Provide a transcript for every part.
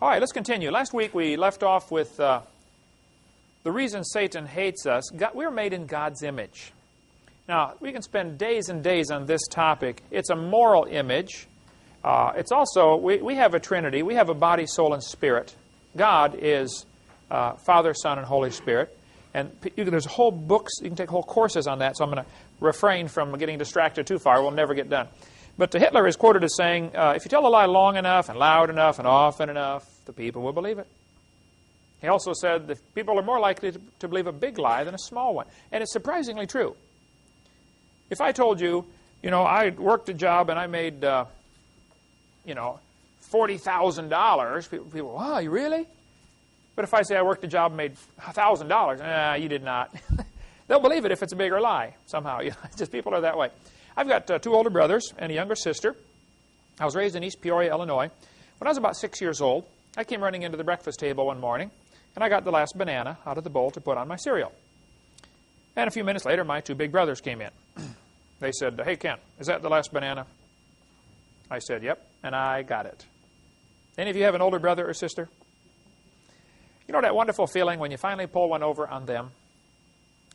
All right, let's continue. Last week we left off with the reason Satan hates us. We're made in God's image. Now, we can spend days and days on this topic. It's a moral image. It's also, we have a Trinity. We have a body, soul, and spirit. God is Father, Son, and Holy Spirit. And there's whole books, you can take whole courses on that, so I'm going to refrain from getting distracted too far. We'll never get done. But Hitler is quoted as saying, if you tell a lie long enough and loud enough and often enough, the people will believe it. He also said that people are more likely to believe a big lie than a small one. And it's surprisingly true. If I told you, I worked a job and I made, $40,000, people, wow, you really? But if I say I worked a job and made $1,000, you did not. They'll believe it if it's a bigger lie somehow. Just people are that way. I've got two older brothers and a younger sister. I was raised in East Peoria, Illinois. When I was about 6 years old, I came running into the breakfast table one morning, and I got the last banana out of the bowl to put on my cereal. And a few minutes later, my two big brothers came in. They said, "Hey, Ken, is that the last banana?" I said, "Yep," and I got it. Any of you have an older brother or sister? You know that wonderful feeling when you finally pull one over on them?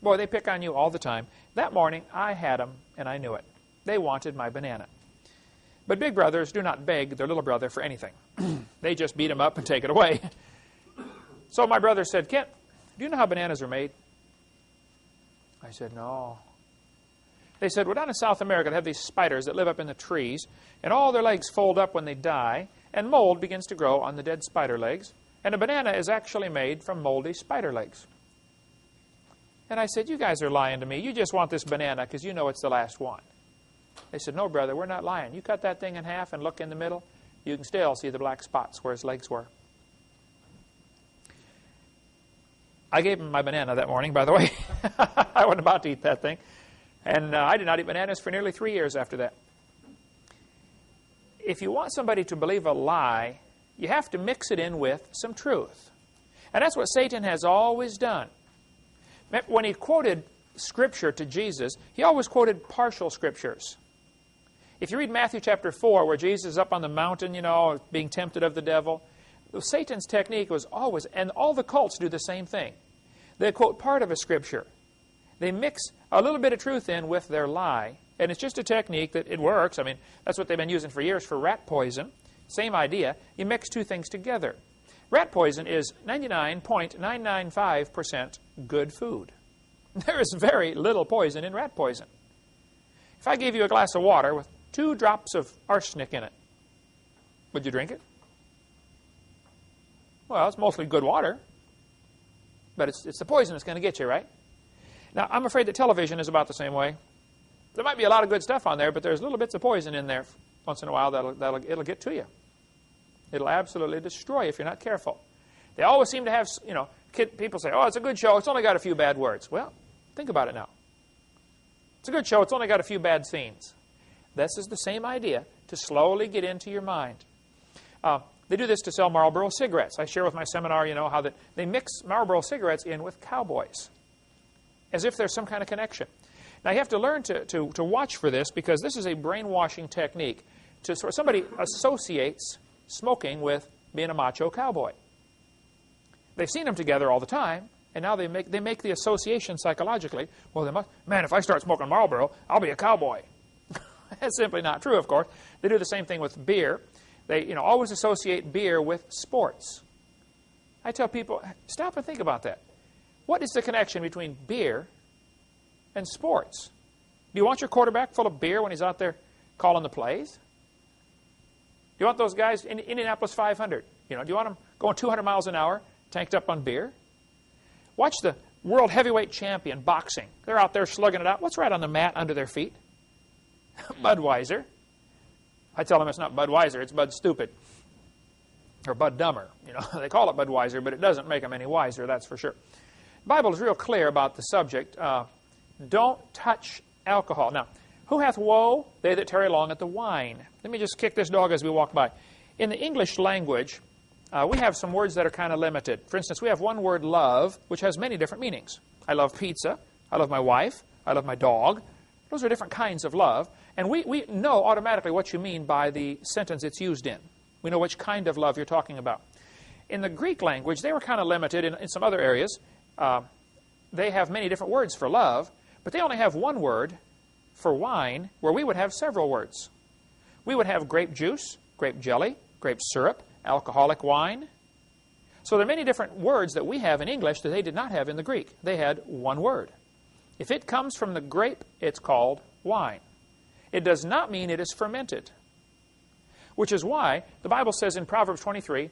Boy, they pick on you all the time. That morning, I had them, and I knew it. They wanted my banana. But big brothers do not beg their little brother for anything. They just beat him up and take it away. So my brother said, "Kent, do you know how bananas are made?" I said, "No." They said, "Well, down in South America, they have these spiders that live up in the trees, and all their legs fold up when they die, and mold begins to grow on the dead spider legs, and a banana is actually made from moldy spider legs." And I said, "You guys are lying to me. You just want this banana because you know it's the last one." They said, "No, brother, we're not lying. You cut that thing in half and look in the middle, you can still see the black spots where his legs were." I gave him my banana that morning, by the way. I wasn't about to eat that thing. And I did not eat bananas for nearly 3 years after that. If you want somebody to believe a lie, you have to mix it in with some truth. And that's what Satan has always done. When he quoted Scripture to Jesus, he always quoted partial Scriptures. If you read Matthew chapter 4, where Jesus is up on the mountain, being tempted of the devil, Satan's technique was always, and all the cults do the same thing. They quote part of a Scripture. They mix a little bit of truth in with their lie, and it's just a technique that it works. I mean, that's what they've been using for years for rat poison. Same idea. You mix two things together. Rat poison is 99.995% good food. There is very little poison in rat poison. If I gave you a glass of water with 2 drops of arsenic in it, would you drink it? Well, it's mostly good water, but it's the poison that's going to get you, right? Now, I'm afraid that television is about the same way. There might be a lot of good stuff on there, but there's little bits of poison in there once in a while it'll get to you. It'll absolutely destroy you if you're not careful. They always seem to have, people say, "Oh, it's a good show. It's only got a few bad words." Well, think about it now. It's a good show. It's only got a few bad scenes. This is the same idea to slowly get into your mind. They do this to sell Marlboro cigarettes. I share with my seminar, how they mix Marlboro cigarettes in with cowboys, as if there's some kind of connection. Now, you have to learn to watch for this, because this is a brainwashing technique. Somebody associates smoking with being a macho cowboy. They've seen them together all the time, and now they make the association psychologically. Well, man, if I start smoking Marlboro, I'll be a cowboy. That's simply not true, of course. They do the same thing with beer. They always associate beer with sports. I tell people, stop and think about that. What is the connection between beer and sports? Do you want your quarterback full of beer when he's out there calling the plays? Do you want those guys in Indianapolis 500? Do you want them going 200 miles an hour, tanked up on beer? Watch the world heavyweight champion boxing. They're out there slugging it out. What's right on the mat under their feet? Budweiser. I tell them it's not Budweiser, it's Bud Stupid. Or Bud Dumber. They call it Budweiser, but it doesn't make them any wiser, that's for sure. The Bible is real clear about the subject. Don't touch alcohol. Now, who hath woe? They that tarry long at the wine. Let me just kick this dog as we walk by. In the English language, we have some words that are kind of limited. For instance, we have one word, love, which has many different meanings. I love pizza. I love my wife. I love my dog. Those are different kinds of love. And we know automatically what you mean by the sentence it's used in. We know which kind of love you're talking about. in the Greek language, they were kind of limited in some other areas. They have many different words for love, but they only have one word for wine, where we would have several words. We would have grape juice, grape jelly, grape syrup, alcoholic wine. So there are many different words that we have in English that they did not have in the Greek. They had one word. If it comes from the grape, it's called wine. It does not mean it is fermented, which is why the Bible says in Proverbs 23,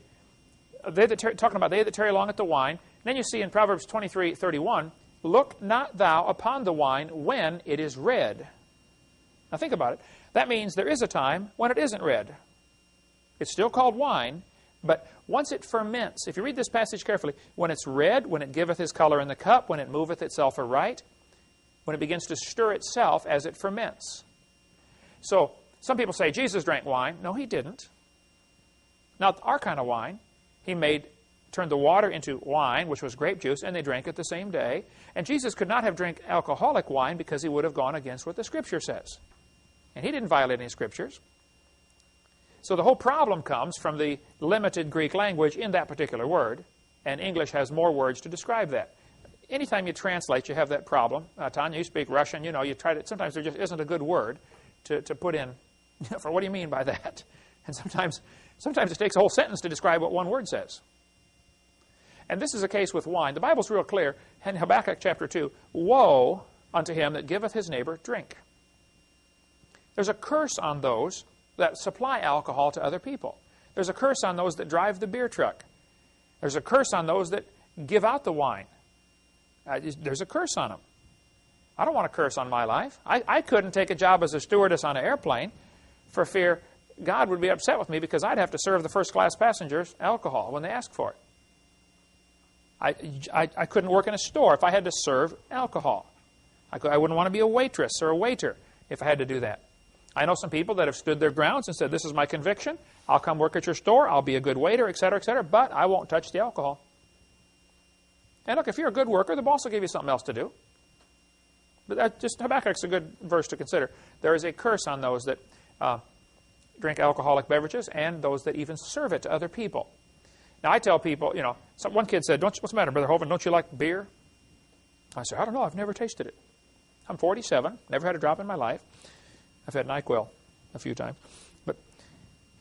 talking about they that tarry long at the wine. Then you see in Proverbs 23:31, look not thou upon the wine when it is red. Now think about it. That means there is a time when it isn't red. It's still called wine, but once it ferments, if you read this passage carefully, when it's red, when it giveth his color in the cup, when it moveth itself aright, when it begins to stir itself as it ferments. So some people say Jesus drank wine. No, he didn't. Not our kind of wine. He turned the water into wine, which was grape juice, and they drank it the same day. And Jesus could not have drank alcoholic wine because he would have gone against what the Scripture says. And he didn't violate any Scriptures. So the whole problem comes from the limited Greek language in that particular word, and English has more words to describe that. Anytime you translate, you have that problem. Tanya, you speak Russian, you try to, sometimes there just isn't a good word to put in for what do you mean by that? And sometimes it takes a whole sentence to describe what one word says. And this is the case with wine. The Bible's real clear in Habakkuk chapter 2, woe unto him that giveth his neighbor drink. There's a curse on those that supply alcohol to other people. There's a curse on those that drive the beer truck. There's a curse on those that give out the wine. There's a curse on them. I don't want a curse on my life. I couldn't take a job as a stewardess on an airplane for fear God would be upset with me because I'd have to serve the first-class passengers alcohol when they ask for it. I couldn't work in a store if I had to serve alcohol. I wouldn't want to be a waitress or a waiter if I had to do that. I know some people that have stood their grounds and said, this is my conviction. I'll come work at your store. I'll be a good waiter, etc., but I won't touch the alcohol. And look, if you're a good worker, the boss will give you something else to do. But Habakkuk's a good verse to consider. There is a curse on those that drink alcoholic beverages and those that even serve it to other people. Now, I tell people, one kid said, what's the matter, Brother Hovind, don't you like beer? I said, I don't know, I've never tasted it. I'm 47, never had a drop in my life. I've had NyQuil a few times.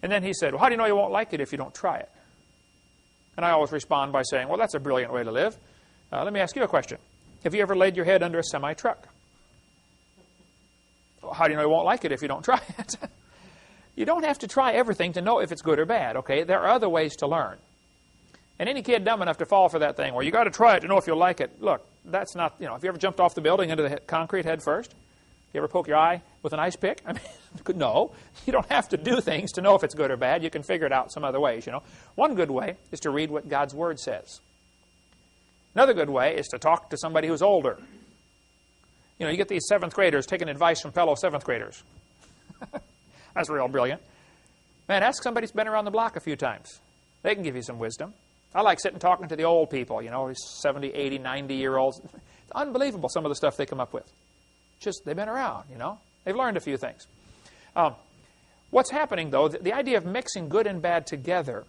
And then he said, well, how do you know you won't like it if you don't try it? And I always respond by saying, well, that's a brilliant way to live. Let me ask you a question. Have you ever laid your head under a semi-truck? Well, how do you know you won't like it if you don't try it? You don't have to try everything to know if it's good or bad, okay? There are other ways to learn. And any kid dumb enough to fall for that thing, well, you got to try it to know if you'll like it. Look, that's not, have you ever jumped off the building into the concrete head first? You ever poke your eye with an ice pick? I mean, no. You don't have to do things to know if it's good or bad. You can figure it out some other ways, One good way is to read what God's Word says. Another good way is to talk to somebody who's older. You get these 7th graders taking advice from fellow 7th graders. That's real brilliant. Man, ask somebody who's been around the block a few times. They can give you some wisdom. I like sitting talking to the old people, these 70, 80, 90-year-olds. It's unbelievable some of the stuff they come up with. Just, they've been around, They've learned a few things. What's happening, though, the idea of mixing good and bad together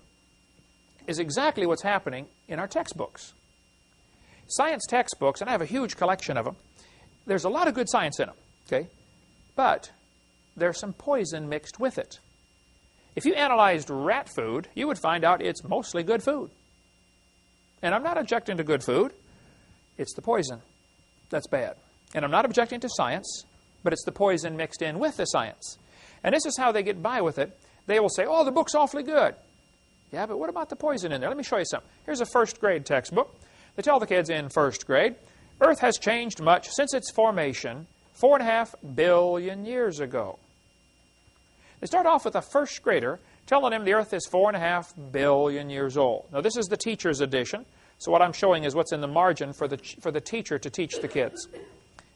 is exactly what's happening in our textbooks. Science textbooks, and I have a huge collection of them, there's a lot of good science in them, okay? But there's some poison mixed with it. If you analyzed rat food, you would find out it's mostly good food. And I'm not objecting to good food. It's the poison that's bad. And I'm not objecting to science, but it's the poison mixed in with the science. And this is how they get by with it. They will say, oh, the book's awfully good. Yeah, but what about the poison in there? Let me show you something. Here's a first grade textbook. They tell the kids in first grade, Earth has changed much since its formation 4.5 billion years ago. They start off with a first grader telling him the Earth is 4.5 billion years old. Now, this is the teacher's edition. So what I'm showing is what's in the margin for the teacher to teach the kids.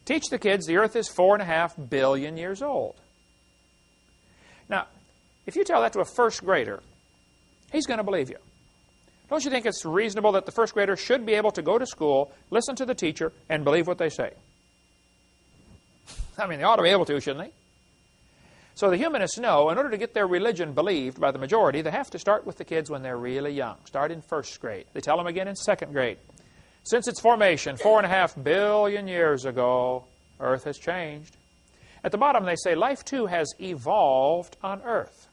Teach the kids the Earth is 4.5 billion years old. Now, if you tell that to a first grader, he's going to believe you. Don't you think it's reasonable that the first grader should be able to go to school, listen to the teacher, and believe what they say? I mean, they ought to be able to, shouldn't they? So the humanists know in order to get their religion believed by the majority, they have to start with the kids when they're really young. Start in first grade. They tell them again in second grade. Since its formation 4.5 billion years ago, Earth has changed. At the bottom they say life too has evolved on Earth.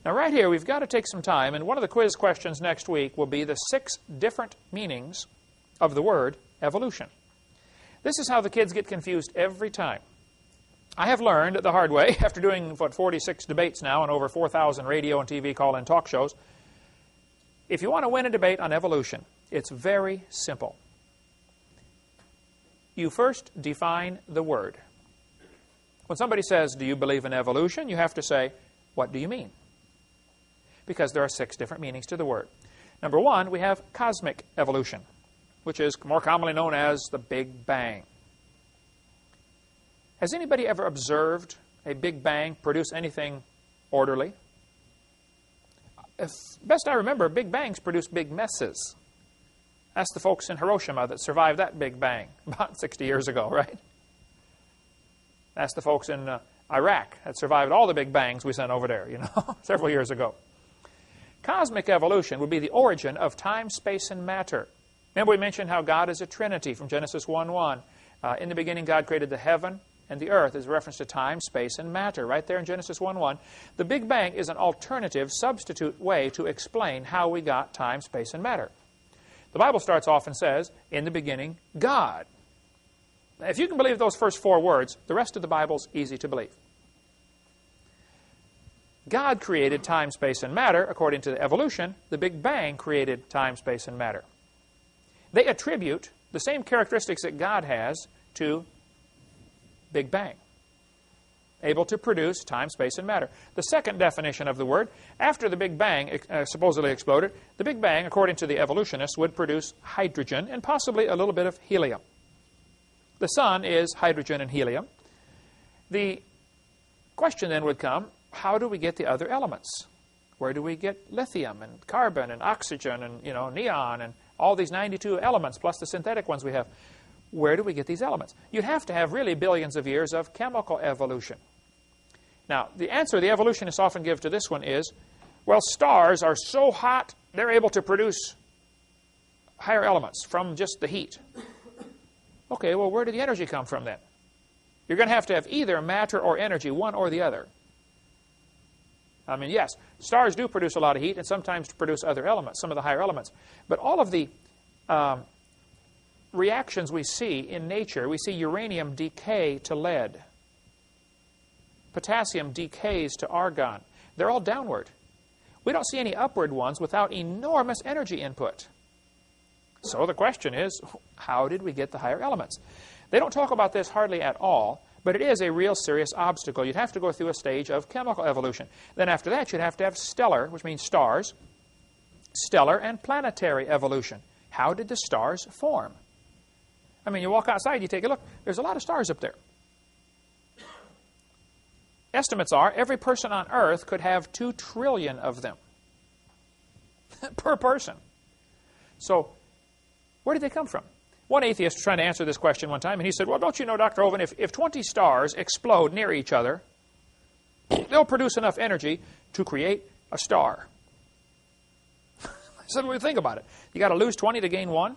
Now right here we've got to take some time, and one of the quiz questions next week will be the 6 different meanings of the word evolution. This is how the kids get confused every time. I have learned the hard way, after doing, 46 debates now and over 4,000 radio and TV call-in talk shows, if you want to win a debate on evolution, it's very simple. You first define the word. When somebody says, do you believe in evolution? You have to say, what do you mean? Because there are 6 different meanings to the word. Number 1, we have cosmic evolution, which is more commonly known as the Big Bang. Has anybody ever observed a Big Bang produce anything orderly? If best I remember, Big Bangs produce big messes. Ask the folks in Hiroshima that survived that Big Bang about 60 years ago, right? Ask the folks in Iraq that survived all the Big Bangs we sent over there, several years ago. Cosmic evolution would be the origin of time, space, and matter. Remember we mentioned how God is a Trinity from Genesis 1:1. In the beginning God created the heaven and the earth is a reference to time, space, and matter. Right there in Genesis 1:1. The Big Bang is an alternative, substitute way to explain how we got time, space, and matter. The Bible starts off and says, in the beginning, God. Now, if you can believe those first 4 words, the rest of the Bible's easy to believe. God created time, space, and matter. According to evolution, the Big Bang created time, space, and matter. They attribute the same characteristics that God has to Big Bang, able to produce time, space, and matter. The second definition of the word, after the Big Bang supposedly exploded, the Big Bang, according to the evolutionists, would produce hydrogen and possibly a little bit of helium. The sun is hydrogen and helium. The question then would come, how do we get the other elements? Where do we get lithium and carbon and oxygen and neon and all these 92 elements plus the synthetic ones we have? Where do we get these elements? You'd have to have really billions of years of chemical evolution. Now, the answer the evolutionists often give to this one is, well, stars are so hot, they're able to produce higher elements from just the heat. Okay, well, where did the energy come from then? You're going to have either matter or energy, one or the other. I mean, yes, stars do produce a lot of heat and sometimes produce other elements, some of the higher elements. But all of the reactions we see in nature, we see uranium decay to lead. Potassium decays to argon. They're all downward. We don't see any upward ones without enormous energy input. So the question is, how did we get the higher elements? They don't talk about this hardly at all, but it is a real serious obstacle. You'd have to go through a stage of chemical evolution. Then after that, you'd have to have stellar, which means stars, stellar and planetary evolution. How did the stars form? I mean, you walk outside, you take a look, there's a lot of stars up there. Estimates are every person on Earth could have 2 trillion of them per person. So where did they come from? One atheist was trying to answer this question one time, and he said, well, don't you know, Dr. Hovind, if 20 stars explode near each other, they'll produce enough energy to create a star. I said, well, think about it. You got to lose 20 to gain 1?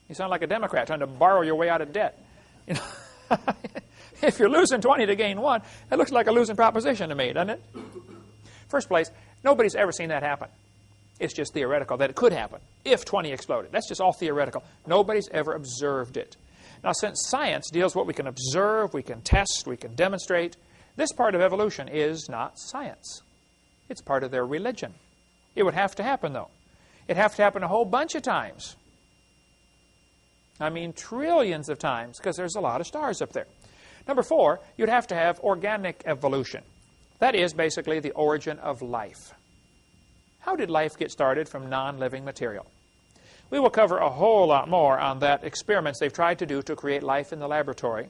You sound like a Democrat trying to borrow your way out of debt. If you're losing 20 to gain 1, that looks like a losing proposition to me, doesn't it? First place, nobody's ever seen that happen. It's just theoretical that it could happen if 20 exploded. That's just all theoretical. Nobody's ever observed it. Now, since science deals with what we can observe, we can test, we can demonstrate, this part of evolution is not science. It's part of their religion. It would have to happen, though. It'd have to happen a whole bunch of times. I mean, trillions of times, because there's a lot of stars up there. Number 4, you'd have to have organic evolution. That is basically the origin of life. How did life get started from non-living material? We will cover a whole lot more on that experiments they've tried to do to create life in the laboratory.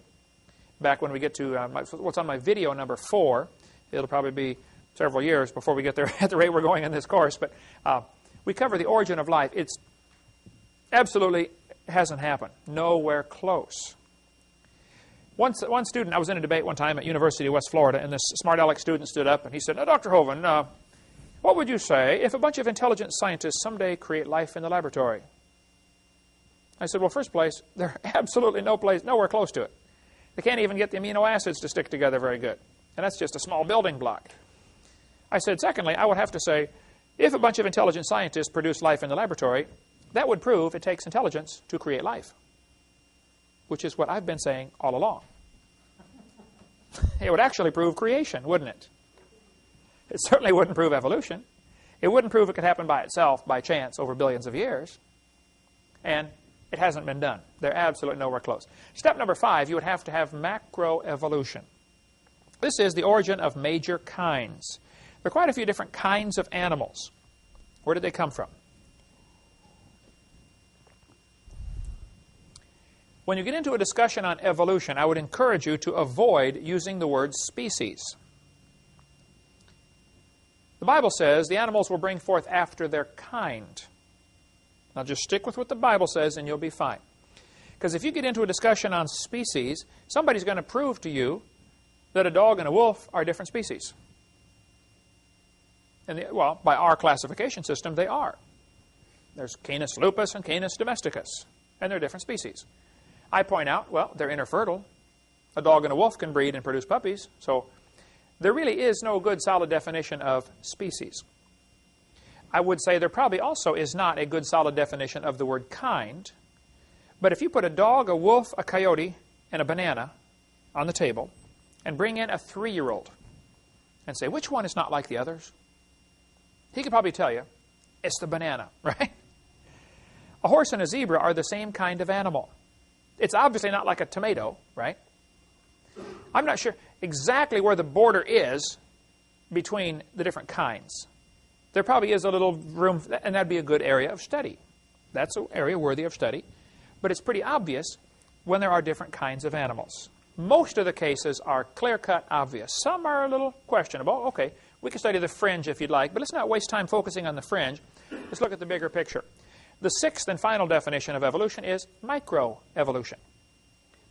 Back when we get to what's on my video number 4, it'll probably be several years before we get there at the rate we're going in this course. But we cover the origin of life. It's absolutely hasn't happened. Nowhere close. One student, I was in a debate one time at University of West Florida, and this smart aleck student stood up and he said, "Now, Dr. Hovind, what would you say if a bunch of intelligent scientists someday create life in the laboratory?" I said, well, first place, they're absolutely nowhere close to it. They can't even get the amino acids to stick together very good. And that's just a small building block. I said, secondly, I would have to say, if a bunch of intelligent scientists produce life in the laboratory, that would prove it takes intelligence to create life, which is what I've been saying all along. It would actually prove creation, wouldn't it? It certainly wouldn't prove evolution. It wouldn't prove it could happen by itself, by chance, over billions of years. And it hasn't been done. They're absolutely nowhere close. Step number 5, you would have to have macroevolution. This is the origin of major kinds. There are quite a few different kinds of animals. Where did they come from? When you get into a discussion on evolution, I would encourage you to avoid using the word species. The Bible says the animals will bring forth after their kind. Now just stick with what the Bible says and you'll be fine. Because if you get into a discussion on species, somebody's going to prove to you that a dog and a wolf are different species. And well, by our classification system, they are. There's Canis lupus and Canis domesticus, and they're different species. I point out, well, they're interfertile. A dog and a wolf can breed and produce puppies, so there really is no good solid definition of species. I would say there probably also is not a good solid definition of the word kind, but if you put a dog, a wolf, a coyote, and a banana on the table, and bring in a 3-year-old and say, which one is not like the others? He could probably tell you, it's the banana, right? A horse and a zebra are the same kind of animal. It's obviously not like a tomato, right? I'm not sure exactly where the border is between the different kinds. There probably is a little room, and that'd be a good area of study. That's an area worthy of study. But it's pretty obvious when there are different kinds of animals. Most of the cases are clear-cut obvious. Some are a little questionable. Okay, we can study the fringe if you'd like, but let's not waste time focusing on the fringe. Let's look at the bigger picture. The 6th and final definition of evolution is microevolution.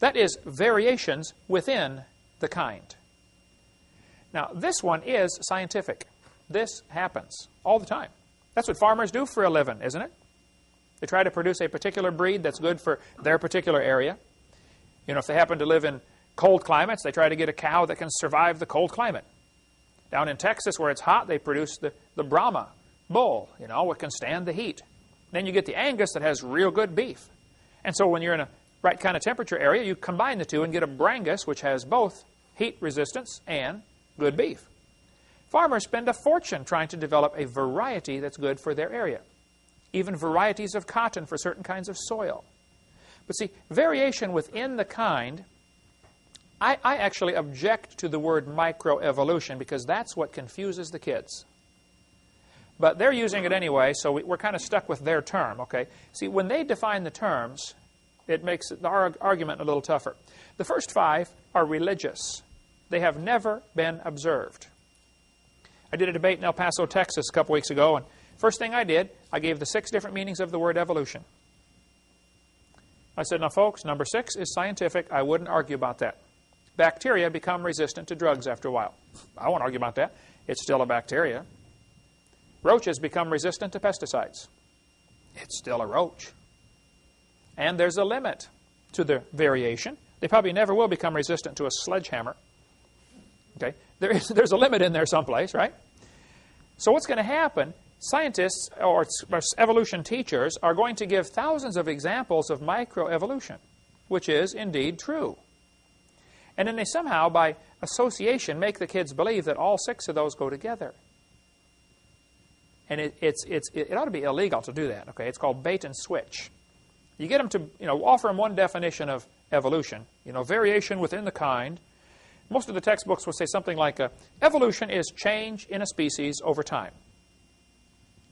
That is variations within the kind. Now, this one is scientific. This happens all the time. That's what farmers do for a living, isn't it? They try to produce a particular breed that's good for their particular area. You know, if they happen to live in cold climates, they try to get a cow that can survive the cold climate. Down in Texas, where it's hot, they produce the Brahma bull, you know, it can stand the heat. Then you get the Angus that has real good beef. And so when you're in a right kind of temperature area, you combine the two and get a Brangus, which has both heat resistance and good beef. Farmers spend a fortune trying to develop a variety that's good for their area. Even varieties of cotton for certain kinds of soil. But see, variation within the kind, I actually object to the word microevolution because that's what confuses the kids. But they're using it anyway, so we're kind of stuck with their term, okay? See, when they define the terms, it makes the argument a little tougher. The first 5 are religious. They have never been observed. I did a debate in El Paso, Texas a couple weeks ago, and first thing I did, I gave the 6 different meanings of the word evolution. I said, now folks, number 6 is scientific. I wouldn't argue about that. Bacteria become resistant to drugs after a while. I won't argue about that. It's still a bacteria. Roaches become resistant to pesticides. It's still a roach. And there's a limit to the variation. They probably never will become resistant to a sledgehammer. Okay? There's a limit in there someplace, right? So what's going to happen? Scientists or evolution teachers are going to give thousands of examples of microevolution, which is indeed true. And then they somehow, by association, make the kids believe that all 6 of those go together. And it ought to be illegal to do that. Okay, it's called bait and switch. You get them to, offer them one definition of evolution, variation within the kind. Most of the textbooks will say something like, evolution is change in a species over time.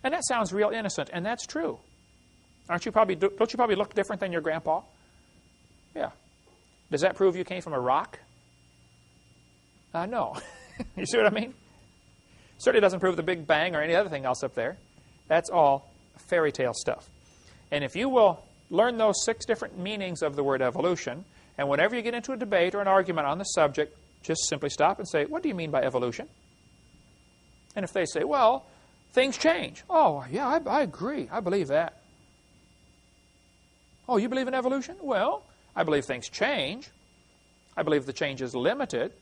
And that sounds real innocent, and that's true. Don't you probably look different than your grandpa? Yeah. Does that prove you came from a rock? No. You see what I mean? Certainly doesn't prove the Big Bang or any other thing else up there. That's all fairy tale stuff. And if you will learn those 6 different meanings of the word evolution And whenever you get into a debate or an argument on the subject, just simply stop and say, what do you mean by evolution? And if they say, well, things change. Oh, yeah, I agree. I believe that. Oh, you believe in evolution? Well, I believe things change. I believe the change is limited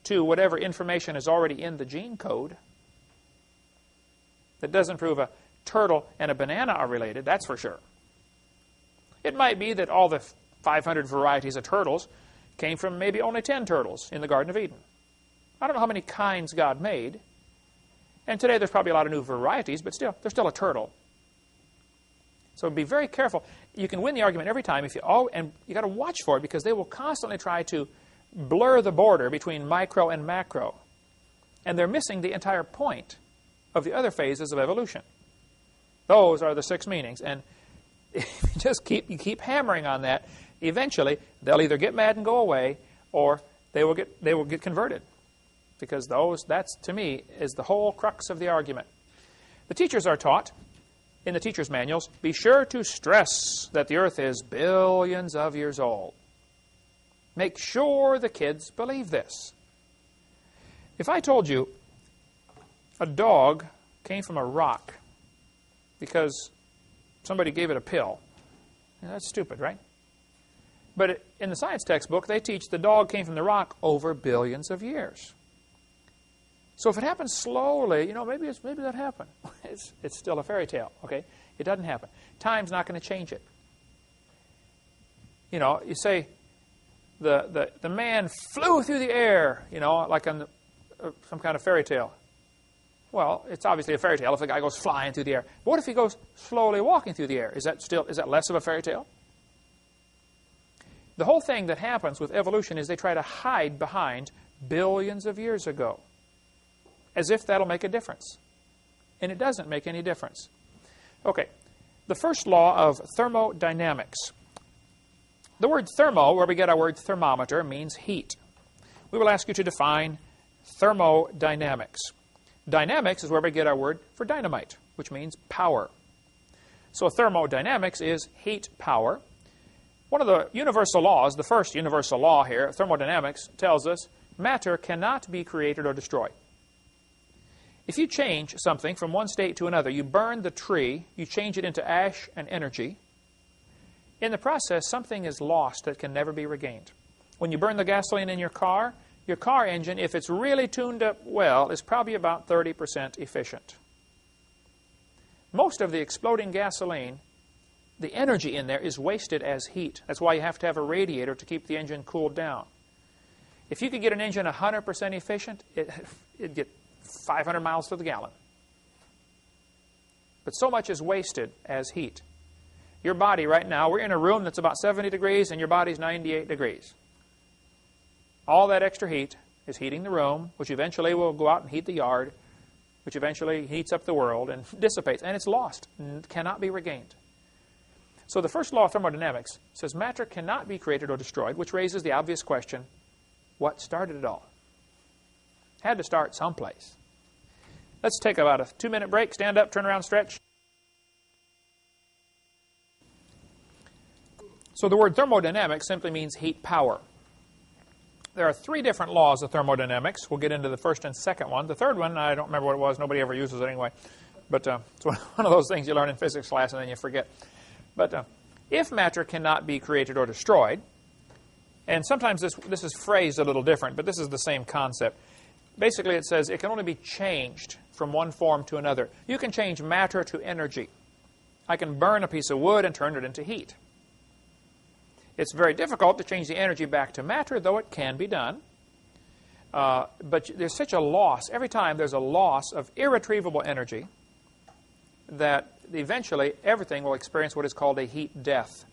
to whatever information is already in the gene code. That doesn't prove a turtle and a banana are related, that's for sure. It might be that all the 500 varieties of turtles came from maybe only 10 turtles in the Garden of Eden. I don't know how many kinds God made. And today there's probably a lot of new varieties, but still, there's still a turtle. So be very careful. You can win the argument every time, and you got to watch for it, because they will constantly try to blur the border between micro and macro. And they're missing the entire point of the other phases of evolution. Those are the 6 meanings. And if you keep hammering on that, eventually they'll either get mad and go away, or they will get converted. Because that's, to me, is the whole crux of the argument. The teachers are taught, in the teacher's manuals, be sure to stress that the earth is billions of years old. Make sure the kids believe this. If I told you a dog came from a rock because somebody gave it a pill, that's stupid, right? But in the science textbook, they teach the dog came from the rock over billions of years. So if it happens slowly, maybe that happened. It's still a fairy tale, okay? It doesn't happen. Time's not going to change it. You say the man flew through the air, like on some kind of fairy tale. Well, it's obviously a fairy tale if the guy goes flying through the air. But what if he goes slowly walking through the air? Is that less of a fairy tale? The whole thing that happens with evolution is they try to hide behind billions of years ago, as if that'll make a difference. And it doesn't make any difference. Okay, the first law of thermodynamics. The word thermo, where we get our word thermometer, means heat. We will ask you to define thermodynamics. Dynamics is where we get our word for dynamite, which means power. So thermodynamics is heat power. One of the universal laws, the first universal law here, thermodynamics, tells us matter cannot be created or destroyed. If you change something from one state to another, you burn the tree, you change it into ash and energy. In the process, something is lost that can never be regained. When you burn the gasoline in your car engine, if it's really tuned up well, is probably about 30% efficient. Most of the exploding gasoline, the energy in there is wasted as heat. That's why you have to have a radiator to keep the engine cooled down. If you could get an engine 100% efficient, it'd get 500 miles to the gallon. But so much is wasted as heat. Your body right now, we're in a room that's about 70 degrees and your body's 98 degrees. All that extra heat is heating the room, which eventually will go out and heat the yard, which eventually heats up the world and dissipates. And it's lost, cannot be regained. So the first law of thermodynamics says matter cannot be created or destroyed, which raises the obvious question, what started it all? Had to start someplace. Let's take about a 2-minute break. Stand up, turn around, stretch. So the word thermodynamics simply means heat power. There are 3 different laws of thermodynamics. We'll get into the first and second one. The third one, I don't remember what it was. Nobody ever uses it anyway. But it's one of those things you learn in physics class and then you forget. But if matter cannot be created or destroyed, and sometimes this is phrased a little different, but this is the same concept. Basically, it says it can only be changed from one form to another. You can change matter to energy. I can burn a piece of wood and turn it into heat. It's very difficult to change the energy back to matter, though it can be done. But there's such a loss. Every time there's a loss of irretrievable energy that eventually everything will experience what is called a heat death.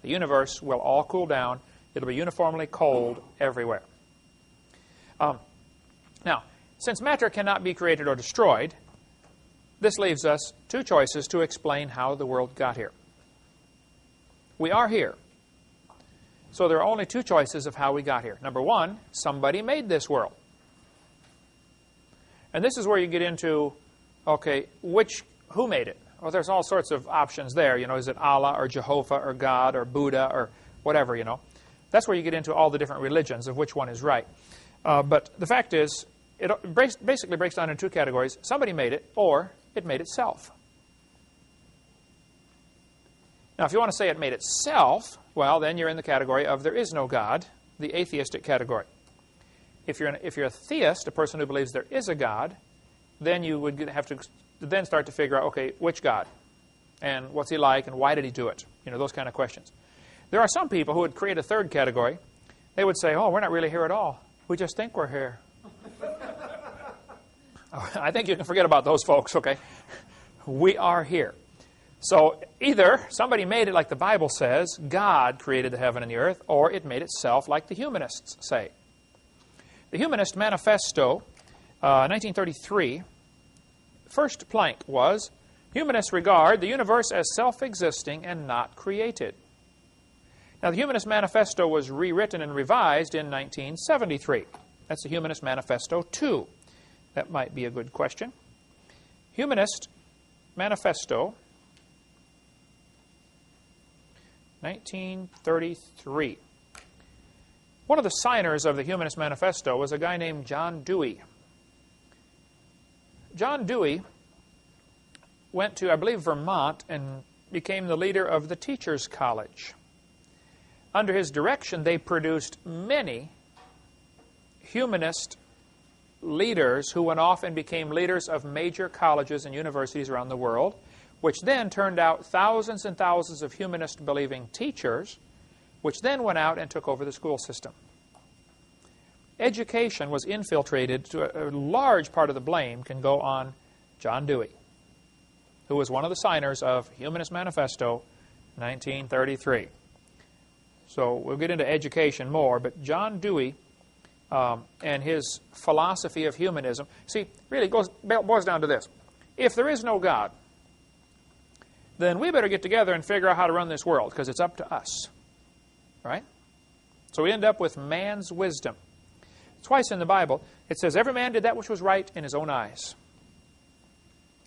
The universe will all cool down. It'll be uniformly cold everywhere. Now, since matter cannot be created or destroyed, this leaves us 2 choices to explain how the world got here. We are here. So there are only 2 choices of how we got here. Number 1, somebody made this world. And this is where you get into, okay, who made it? Well, there's all sorts of options there. Is it Allah or Jehovah or God or Buddha or whatever, That's where you get into all the different religions of which one is right. But the fact is, it basically breaks down into two categories. Somebody made it, or it made itself. Now, if you want to say it made itself, well, then you're in the category of there is no God, the atheistic category. If you're a theist, a person who believes there is a God, then you would have to then start to figure out, okay, which God? And what's he like, and why did he do it? You know, those kind of questions. There are some people who would create a third category. They would say, oh, we're not really here at all. We just think we're here. I think you can forget about those folks, okay? We are here. So either somebody made it like the Bible says, God created the heaven and the earth, or it made itself like the humanists say. The Humanist Manifesto, 1933, first plank was, humanists regard the universe as self-existing and not created. Now, the Humanist Manifesto was rewritten and revised in 1973. That's the Humanist Manifesto 2. That might be a good question. Humanist Manifesto, 1933. One of the signers of the Humanist Manifesto was a guy named John Dewey. John Dewey went to, I believe, Vermont and became the leader of the Teachers College. Under his direction, they produced many humanist leaders who went off and became leaders of major colleges and universities around the world, which then turned out thousands and thousands of humanist-believing teachers, which then went out and took over the school system. Education was infiltrated. To a large part of the blame can go on John Dewey, who was one of the signers of Humanist Manifesto, 1933. So we'll get into education more, but John Dewey and his philosophy of humanism, see, really boils down to this. If there is no God, then we better get together and figure out how to run this world, because it's up to us. Right? So we end up with man's wisdom. Twice in the Bible, it says, every man did that which was right in his own eyes.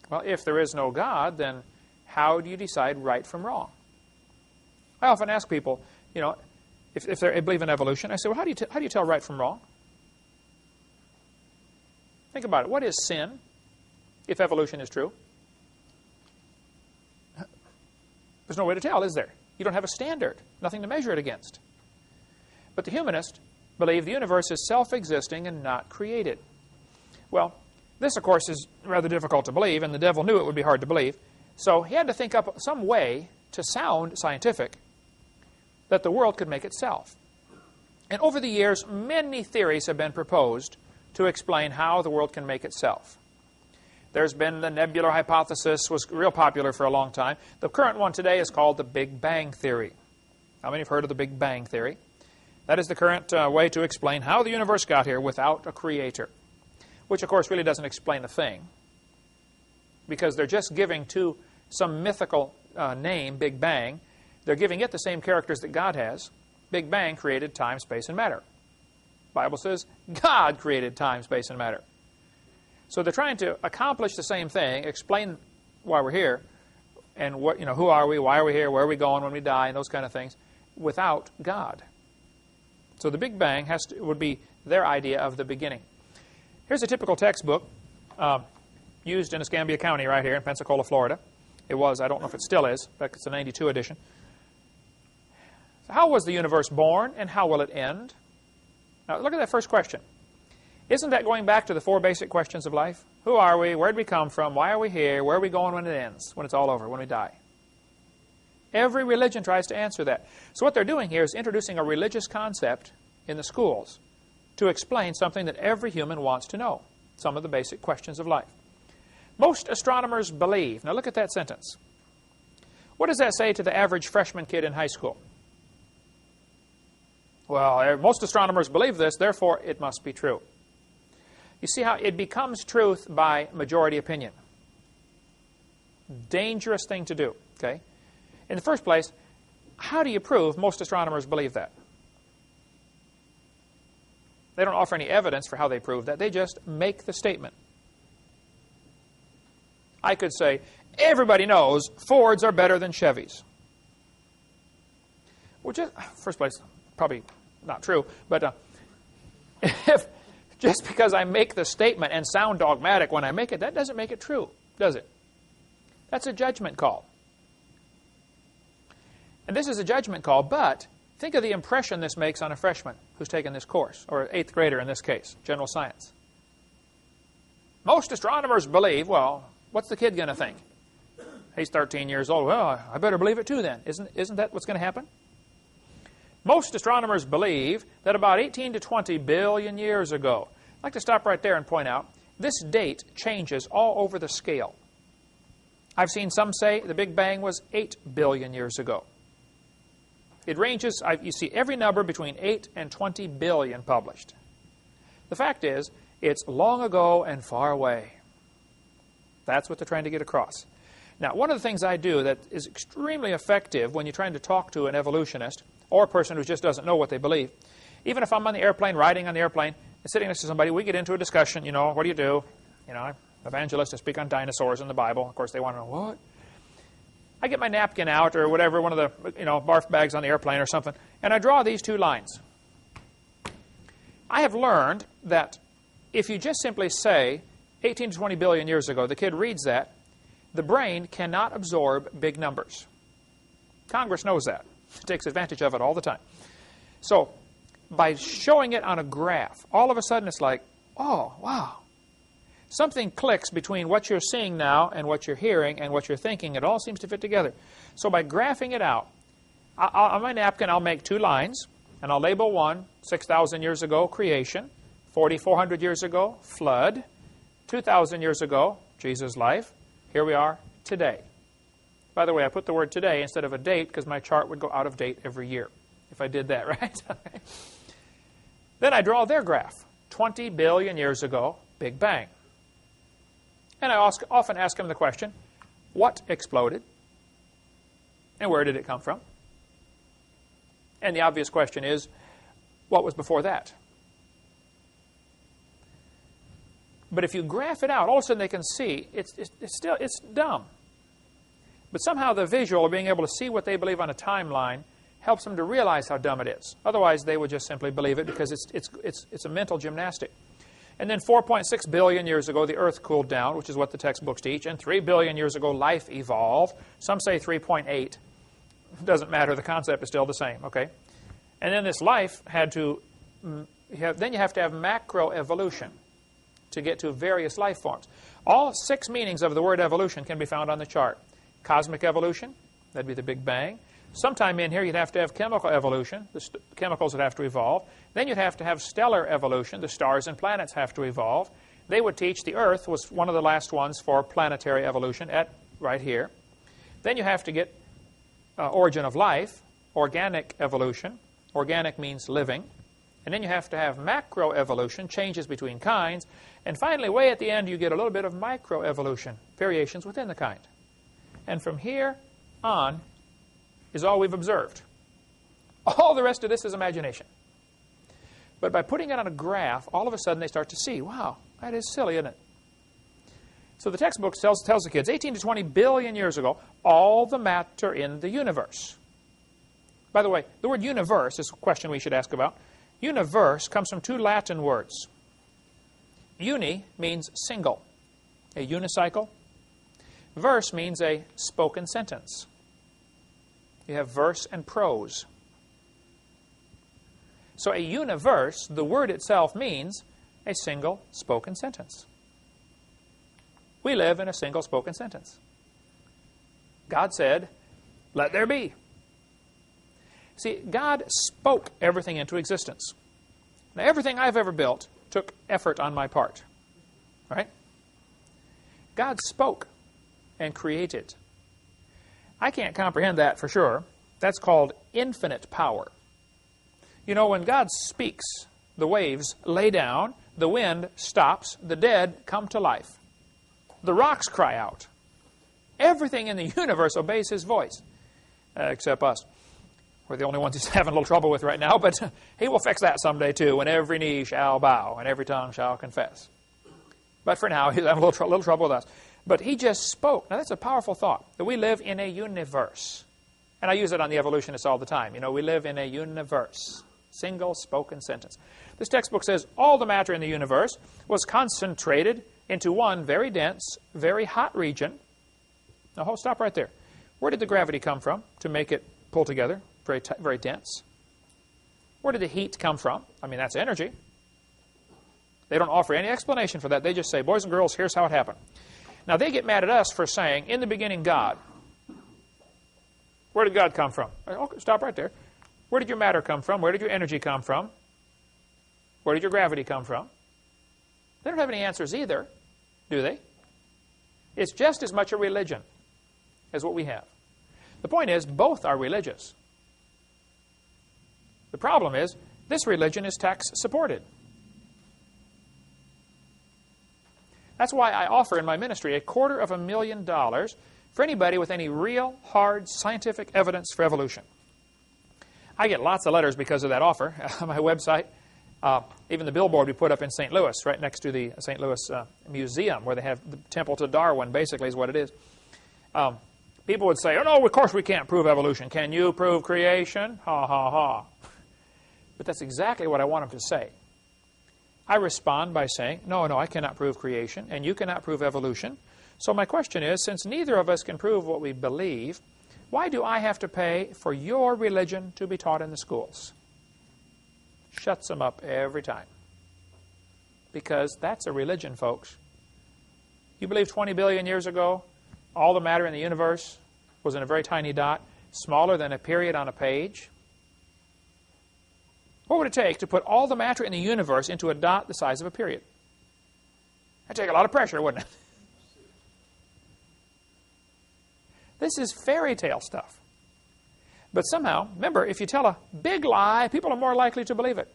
Well, if there is no God, then how do you decide right from wrong? I often ask people, you know, if they believe in evolution, I say, well, how do you tell right from wrong? Think about it. What is sin, if evolution is true? There's no way to tell, is there? You don't have a standard, nothing to measure it against. But the humanists believe the universe is self-existing and not created. Well, this, of course, is rather difficult to believe, and the devil knew it would be hard to believe. So he had to think up some way to sound scientific that the world could make itself. And over the years, many theories have been proposed to explain how the world can make itself. There's been the nebular hypothesis, was real popular for a long time. The current one today is called the Big Bang Theory. How many have heard of the Big Bang Theory? That is the current way to explain how the universe got here without a creator, which, of course, really doesn't explain a thing, because they're just giving to some mythical name, Big Bang, they're giving it the same characters that God has. Big Bang created time, space, and matter. The Bible says God created time, space, and matter. So they're trying to accomplish the same thing, explain why we're here, and what, who are we, why are we here, where are we going when we die, and those kind of things, without God. So the Big Bang would be their idea of the beginning. Here's a typical textbook used in Escambia County right here in Pensacola, Florida. It was, I don't know if it still is, but it's a 92 edition. So how was the universe born, and how will it end? Now look at that first question. Isn't that going back to the four basic questions of life? Who are we? Where did we come from? Why are we here? Where are we going when it ends, when it's all over, when we die? Every religion tries to answer that. So what they're doing here is introducing a religious concept in the schools to explain something that every human wants to know, some of the basic questions of life. Most astronomers believe. Now look at that sentence. What does that say to the average freshman kid in high school? Well, most astronomers believe this, therefore it must be true. You see how it becomes truth by majority opinion. Dangerous thing to do, okay? In the first place, how do you prove most astronomers believe that? They don't offer any evidence for how they prove that. They just make the statement. I could say, everybody knows Fords are better than Chevys. Well, first place, probably not true, but if just because I make the statement and sound dogmatic when I make it, that doesn't make it true, does it? That's a judgment call. And this is a judgment call, but think of the impression this makes on a freshman who's taken this course, or an 8th grader in this case, general science. Most astronomers believe, well, what's the kid going to think? He's 13 years old. Well, I better believe it too then. Isn't that what's going to happen? Most astronomers believe that about 18 to 20 billion years ago, I'd like to stop right there and point out, this date changes all over the scale. I've seen some say the Big Bang was 8 billion years ago. It ranges, you see every number between 8 and 20 billion published. The fact is, it's long ago and far away. That's what they're trying to get across. Now, one of the things I do that is extremely effective when you're trying to talk to an evolutionist or a person who just doesn't know what they believe, even if I'm on the airplane, riding on the airplane, and sitting next to somebody, we get into a discussion, what do you do? I'm evangelist, I speak on dinosaurs in the Bible. Of course, they want to know, what? I get my napkin out or whatever, one of the barf bags on the airplane or something, and I draw these 2 lines. I have learned that if you just simply say 18 to 20 billion years ago, the kid reads that, the brain cannot absorb big numbers. Congress knows that. It takes advantage of it all the time. So by showing it on a graph, all of a sudden it's like, oh, wow. Something clicks between what you're seeing now and what you're hearing and what you're thinking. It all seems to fit together. So by graphing it out, on my napkin I'll make 2 lines, and I'll label one, 6,000 years ago, creation, 4,400 years ago, flood, 2,000 years ago, Jesus' life. Here we are today. By the way, I put the word today instead of a date because my chart would go out of date every year if I did that, right? Then I draw their graph. 20 billion years ago, Big Bang. And I often ask them the question, what exploded? And where did it come from? And the obvious question is, what was before that? But if you graph it out, all of a sudden they can see it's dumb. But somehow the visual, or being able to see what they believe on a timeline, helps them to realize how dumb it is. Otherwise, they would just simply believe it because it's a mental gymnastic. And then 4.6 billion years ago, the Earth cooled down, which is what the textbooks teach. And 3 billion years ago, life evolved. Some say 3.8. It doesn't matter. The concept is still the same. Okay. And then this life had to, then you have to have macroevolution to get to various life forms. All 6 meanings of the word evolution can be found on the chart. Cosmic evolution, that'd be the Big Bang. Sometime in here you'd have to have chemical evolution, the chemicals would have to evolve. Then you'd have to have stellar evolution, the stars and planets have to evolve. They would teach the Earth was one of the last ones for planetary evolution right here. Then you have to get origin of life, organic evolution. Organic means living. And then you have to have macroevolution, changes between kinds. And finally, way at the end, you get a little bit of microevolution, variations within the kind. And from here on is all we've observed. All the rest of this is imagination. But by putting it on a graph, all of a sudden they start to see, wow, that is silly, isn't it? So the textbook tells the kids, 18 to 20 billion years ago, all the matter in the universe. By the way, the word universe is a question we should ask about. Universe comes from 2 Latin words. Uni means single, a unicycle. Verse means a spoken sentence. You have verse and prose. So a universe, the word itself means a single spoken sentence. We live in a single spoken sentence. God said, let there be. See, God spoke everything into existence. Now, everything I've ever built took effort on my part. Right? God spoke and created. I can't comprehend that for sure. That's called infinite power. You know, when God speaks, the waves lay down, the wind stops, the dead come to life. The rocks cry out. Everything in the universe obeys His voice, except us. We're the only ones He's having a little trouble with right now, but He will fix that someday too, when every knee shall bow and every tongue shall confess. But for now, He's having a little trouble with us. But He just spoke. Now, that's a powerful thought, that we live in a universe. And I use it on the evolutionists all the time. You know, we live in a universe. Single spoken sentence. This textbook says all the matter in the universe was concentrated into one very dense, very hot region. Now, stop right there. Where did the gravity come from to make it pull together? Very dense. Where did the heat come from? I mean, that's energy. They don't offer any explanation for that. They just say, boys and girls, here's how it happened. Now, they get mad at us for saying, in the beginning, God. Where did God come from? Okay, stop right there. Where did your matter come from? Where did your energy come from? Where did your gravity come from? They don't have any answers either, do they? It's just as much a religion as what we have. The point is, both are religious. The problem is, this religion is tax-supported. That's why I offer in my ministry $250,000 for anybody with any real, hard, scientific evidence for evolution. I get lots of letters because of that offer on my website. Even the billboard we put up in St. Louis, right next to the St. Louis Museum, where they have the temple to Darwin, basically is what it is. People would say, oh, no, of course we can't prove evolution. Can you prove creation? Ha, ha, ha. But that's exactly what I want them to say. I respond by saying, no, I cannot prove creation, and you cannot prove evolution. So my question is, since neither of us can prove what we believe, why do I have to pay for your religion to be taught in the schools? Shuts them up every time. Because that's a religion, folks. You believe 20 billion years ago, all the matter in the universe was in a very tiny dot, smaller than a period on a page? What would it take to put all the matter in the universe into a dot the size of a period? That'd take a lot of pressure, wouldn't it? This is fairy tale stuff. But somehow, remember, if you tell a big lie, people are more likely to believe it.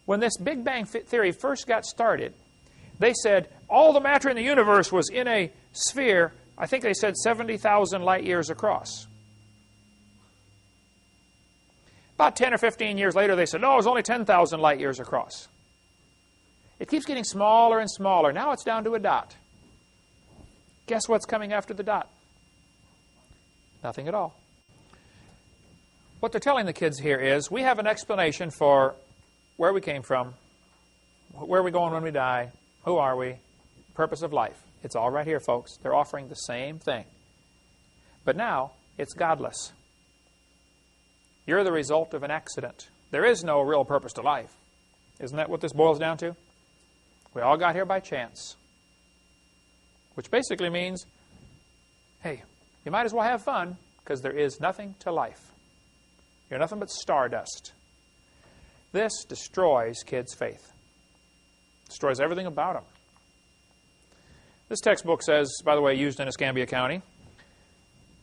When this Big Bang theory first got started, they said all the matter in the universe was in a sphere, I think they said 70,000 light years across. About 10 or 15 years later, they said, no, it was only 10,000 light years across. It keeps getting smaller and smaller. Now it's down to a dot. Guess what's coming after the dot? Nothing at all. What they're telling the kids here is, we have an explanation for where we came from, where are we going when we die, who are we, purpose of life. It's all right here, folks. They're offering the same thing. But now, it's godless. You're the result of an accident. There is no real purpose to life. Isn't that what this boils down to? We all got here by chance. Which basically means, hey, you might as well have fun, because there is nothing to life. You're nothing but stardust. This destroys kids' faith. Destroys everything about them. This textbook says, by the way, used in Escambia County,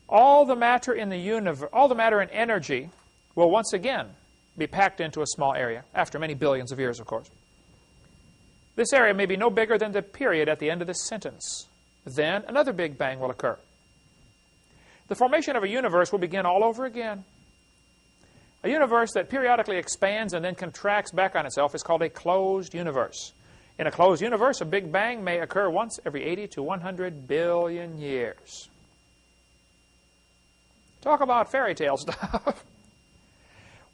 all the matter in the universe, all the matter in energy will once again be packed into a small area, after many billions of years, of course. This area may be no bigger than the period at the end of this sentence. Then another Big Bang will occur. The formation of a universe will begin all over again. A universe that periodically expands and then contracts back on itself is called a closed universe. In a closed universe, a Big Bang may occur once every 80 to 100 billion years. Talk about fairy tale stuff.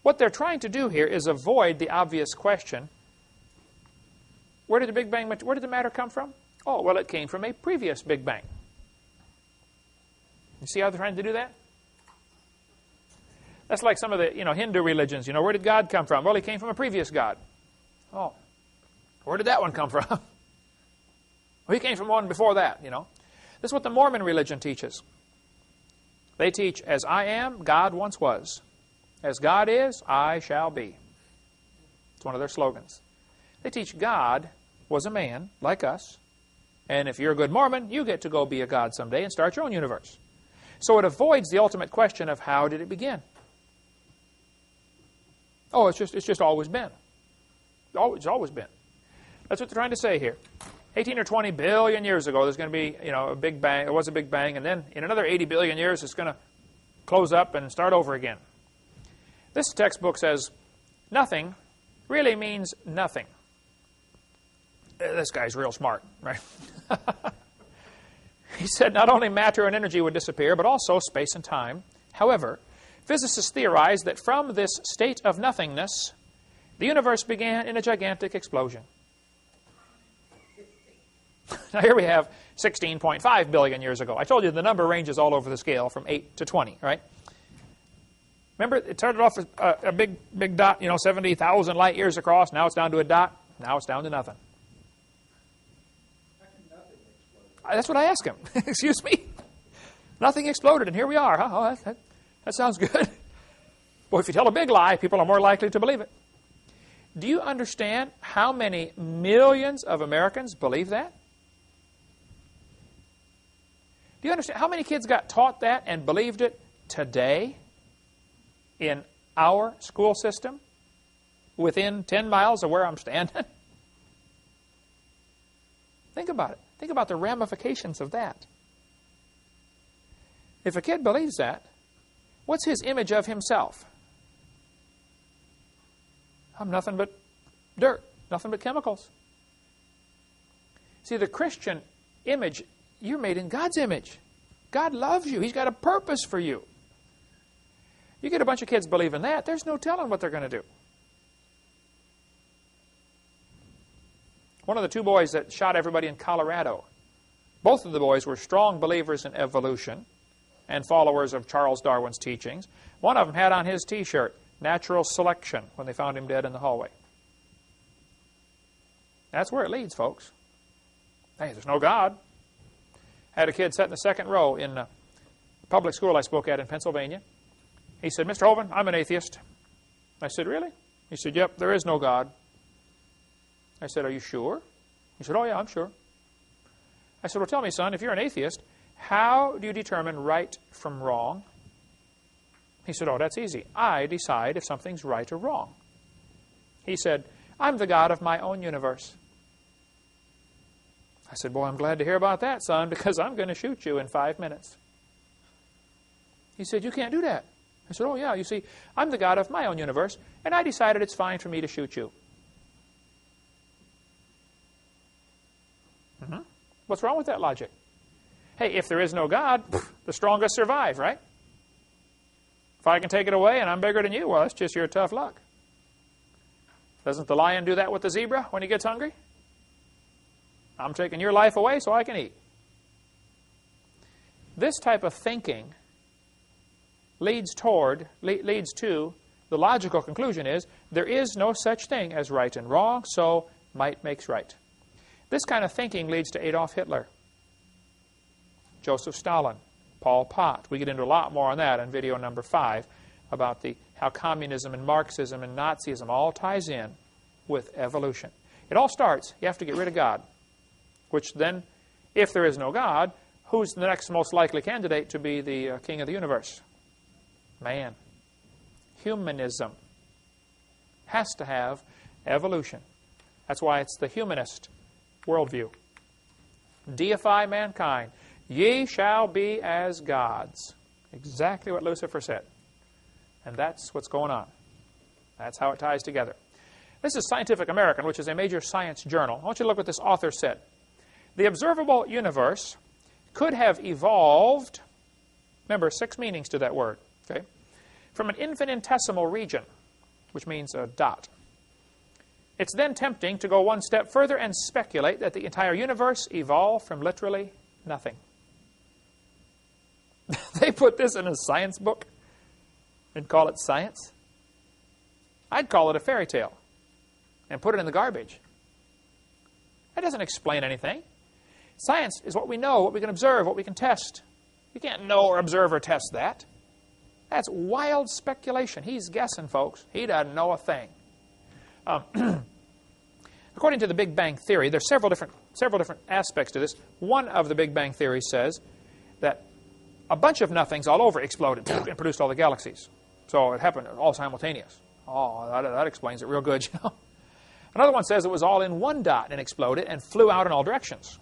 What they're trying to do here is avoid the obvious question, where did the matter come from? Oh, well, it came from a previous Big Bang. You see how they're trying to do that? That's like some of the Hindu religions. Where did God come from? Well, he came from a previous God. Oh, where did that one come from? Well, he came from one before that, This is what the Mormon religion teaches. They teach, as I am, God once was. As God is, I shall be. It's one of their slogans. They teach God was a man like us, and if you're a good Mormon, you get to go be a God someday and start your own universe. So it avoids the ultimate question of how did it begin? Oh, it's just always been. It's always been. That's what they're trying to say here. 18 or 20 billion years ago, there's going to be a Big Bang. There was a Big Bang, and then in another 80 billion years, it's going to close up and start over again. This textbook says nothing really means nothing. This guy's real smart, right? He said not only matter and energy would disappear, but also space and time. However, Physicists theorize that from this state of nothingness, the universe began in a gigantic explosion. Now here we have 16.5 billion years ago. I told you the number ranges all over the scale from 8 to 20, right? Remember, it started off as a big dot, 70,000 light years across. Now it's down to a dot. Now it's down to nothing. How can nothing explode? That's what I asked him. Excuse me? Nothing exploded, and here we are. Huh? Oh, that sounds good. Well, if you tell a big lie, people are more likely to believe it. Do you understand how many millions of Americans believe that? Do you understand how many kids got taught that and believed it today in our school system within 10 miles of where I'm standing? Think about it. Think about the ramifications of that. If a kid believes that, what's his image of himself? I'm nothing but dirt, nothing but chemicals. See, the Christian image, you're made in God's image. God loves you. He's got a purpose for you. You get a bunch of kids believing that, there's no telling what they're going to do. One of the two boys that shot everybody in Colorado, both of the boys were strong believers in evolution and followers of Charles Darwin's teachings. One of them had on his T-shirt, "Natural Selection," when they found him dead in the hallway. That's where it leads, folks. Hey, there's no God. I had a kid sit in the second row in a public school I spoke at in Pennsylvania. He said, "Mr. Hovind, I'm an atheist." I said, "Really?" He said, "Yep, there is no God." I said, "Are you sure?" He said, "Oh, yeah, I'm sure." I said, "Well, tell me, son, if you're an atheist, how do you determine right from wrong?" He said, "Oh, that's easy. I decide if something's right or wrong." He said, "I'm the God of my own universe." I said, "Boy, I'm glad to hear about that, son, because I'm going to shoot you in 5 minutes." He said, "You can't do that." I said, "Oh, yeah, you see, I'm the God of my own universe, and I decided it's fine for me to shoot you." What's wrong with that logic? Hey, if there is no God, the strongest survive, right? If I can take it away and I'm bigger than you, well, that's just your tough luck. Doesn't the lion do that with the zebra when he gets hungry? I'm taking your life away so I can eat. This type of thinking leads to the logical conclusion is there is no such thing as right and wrong, so might makes right. This kind of thinking leads to Adolf Hitler, Joseph Stalin, Pol Pot. We get into a lot more on that in video number 5 about how communism and Marxism and Nazism all ties in with evolution. It all starts, you have to get rid of God, which then, if there is no God, who's the next most likely candidate to be the king of the universe? Man. Humanism has to have evolution. That's why it's the humanist worldview. Deify mankind. Ye shall be as gods. Exactly what Lucifer said. And that's what's going on. That's how it ties together. This is Scientific American, which is a major science journal. I want you to look what this author said. The observable universe could have evolved, remember, 6 meanings to that word, okay, from an infinitesimal region, which means a dot. It's then tempting to go one step further and speculate that the entire universe evolved from literally nothing. They put this in a science book and call it science. I'd call it a fairy tale and put it in the garbage. That doesn't explain anything. Science is what we know, what we can observe, what we can test. You can't know or observe or test that. That's wild speculation. He's guessing, folks. He doesn't know a thing. According to the Big Bang Theory, there's several different aspects to this. One of the Big Bang Theory says that a bunch of nothings all over exploded and produced all the galaxies. So it happened all simultaneous. Oh, that explains it real good, you know. Another one says it was all in one dot and exploded and flew out in all directions.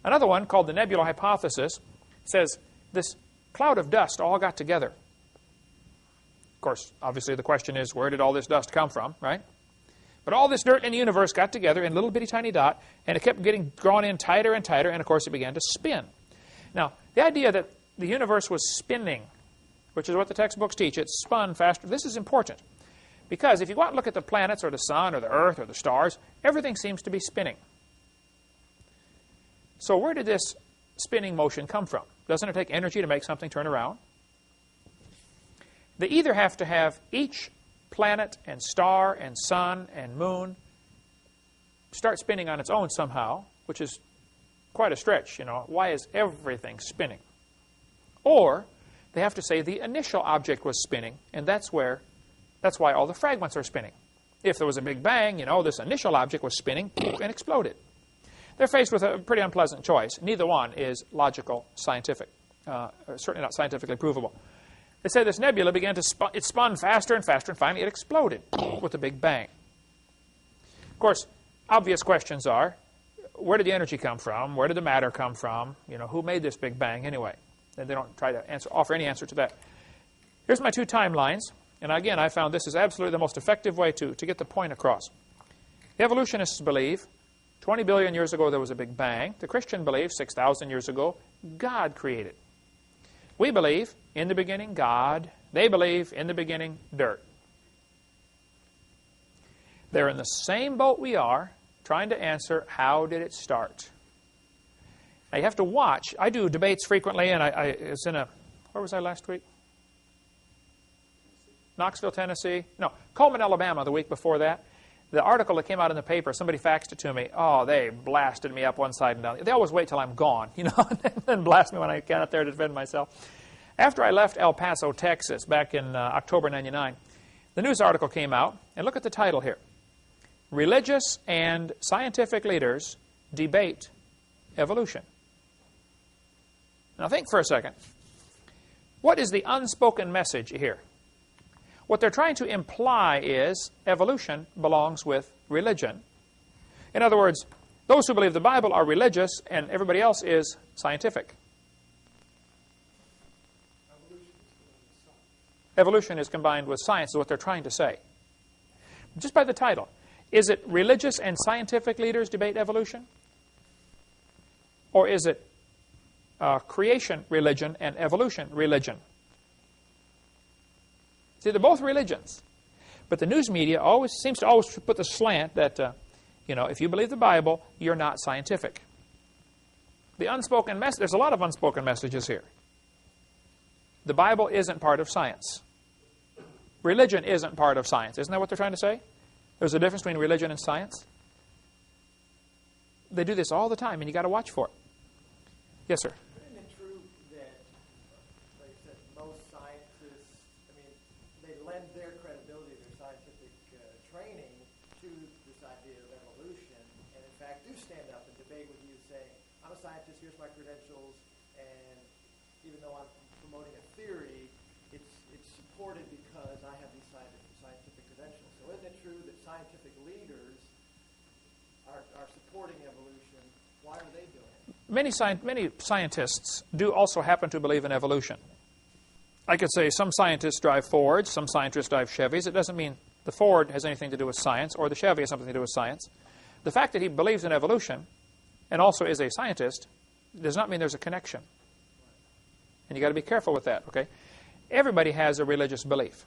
Another one, called the nebula hypothesis, says this cloud of dust all got together. Of course, obviously the question is, where did all this dust come from, right? But all this dirt in the universe got together in a little bitty tiny dot, and it kept getting drawn in tighter and tighter, and of course it began to spin. Now, the idea that the universe was spinning which is what the textbooks teach. It's spun faster. This is important because if you go out and look at the planets or the sun or the earth or the stars, everything seems to be spinning. So where did this spinning motion come from? Doesn't it take energy to make something turn around? They either have to have each planet and star and sun and moon start spinning on its own somehow, which is quite a stretch, you know. Why is everything spinning? Or they have to say the initial object was spinning, and that's why all the fragments are spinning. If there was a Big Bang, you know, this initial object was spinning and exploded. They're faced with a pretty unpleasant choice. Neither one is logical, scientific, certainly not scientifically provable. They say this nebula began to it spun faster and faster, and finally it exploded with a Big Bang. Of course, obvious questions are, where did the energy come from? Where did the matter come from? You know, who made this Big Bang anyway? And they don't try to offer any answer to that. Here's my two timelines. And again, I found this is absolutely the most effective way to get the point across. The evolutionists believe 20 billion years ago there was a Big Bang. The Christian believes 6,000 years ago God created. We believe in the beginning God. They believe in the beginning dirt. They're in the same boat we are, trying to answer, how did it start? Now you have to watch. I do debates frequently, and it's in where was I last week? Knoxville, Tennessee. No, Coleman, Alabama the week before that. The article that came out in the paper, somebody faxed it to me. Oh, they blasted me up one side and down. They always wait till I'm gone, you know, and then blast me when I get out there to defend myself. After I left El Paso, Texas, back in October 99, the news article came out, and look at the title here. Religious and scientific leaders debate evolution. Now think for a second. What is the unspoken message here? What they're trying to imply is evolution belongs with religion. In other words, those who believe the Bible are religious and everybody else is scientific. Evolution is combined with science is what they're trying to say. Just by the title. Is it religious and scientific leaders debate evolution? Or is it creation religion and evolution religion? See, they're both religions. But the news media seems to always put the slant that, you know, if you believe the Bible, you're not scientific. The unspoken message, there's a lot of unspoken messages here. The Bible isn't part of science. Religion isn't part of science. Isn't that what they're trying to say? There's a difference between religion and science. They do this all the time, and you've got to watch for it. Yes, sir? Isn't it true that, like I said, most scientists, I mean, they lend their credibility, their scientific training to this idea of evolution, and in fact do stand up and debate with you saying, I'm a scientist, here's my credentials, and even though I'm promoting a theory, it's supported because I have these scientific credentials. So isn't it true that scientific leaders are supporting evolution? Why are they doing it? Many scientists do also happen to believe in evolution. I could say some scientists drive Fords, some scientists drive Chevys. It doesn't mean the Ford has anything to do with science or the Chevy has something to do with science. The fact that he believes in evolution and also is a scientist does not mean there's a connection. And you've got to be careful with that, okay? Everybody has a religious belief.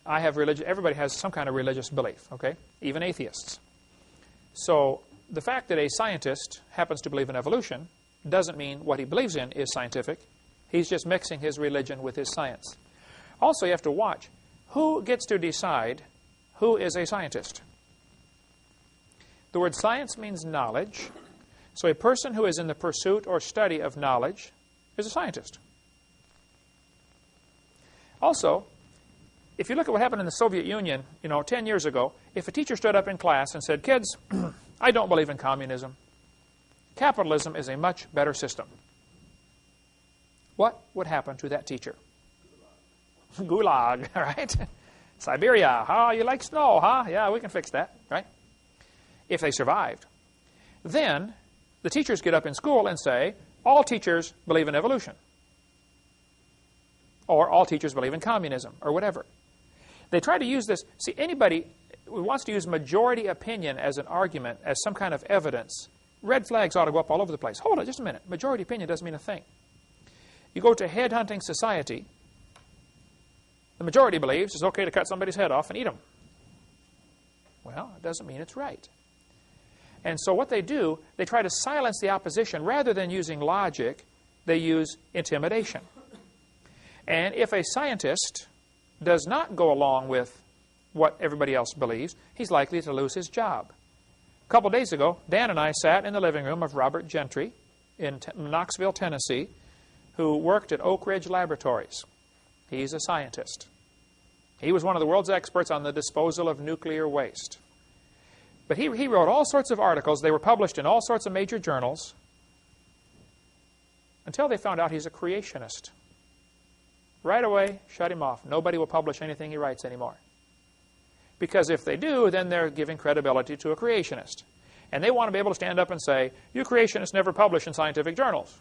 Everybody has some kind of religious belief, okay? Even atheists. So the fact that a scientist happens to believe in evolution doesn't mean what he believes in is scientific. He's just mixing his religion with his science. Also, you have to watch who gets to decide who is a scientist. The word science means knowledge. So a person who is in the pursuit or study of knowledge is a scientist. Also, if you look at what happened in the Soviet Union, 10 years ago, if a teacher stood up in class and said, kids, I don't believe in communism. Capitalism is a much better system. What would happen to that teacher? Gulag, right? Siberia, huh? You like snow, huh? Yeah, we can fix that, right? If they survived. Then the teachers get up in school and say, all teachers believe in evolution. Or all teachers believe in communism, or whatever. They try to use this. See, anybody who wants to use majority opinion as an argument, as some kind of evidence, red flags ought to go up all over the place. Hold on just a minute. Majority opinion doesn't mean a thing. You go to headhunting society, the majority believes it's okay to cut somebody's head off and eat them. Well, it doesn't mean it's right. And so what they do, they try to silence the opposition. Rather than using logic, they use intimidation. And if a scientist does not go along with what everybody else believes, he's likely to lose his job. A couple days ago, Dan and I sat in the living room of Robert Gentry in Knoxville, Tennessee, who worked at Oak Ridge Laboratories. He's a scientist. He was one of the world's experts on the disposal of nuclear waste. But he wrote all sorts of articles. They were published in all sorts of major journals until they found out he's a creationist. Right away, shut him off. Nobody will publish anything he writes anymore. Because if they do, then they're giving credibility to a creationist. And they want to be able to stand up and say, you creationists never publish in scientific journals.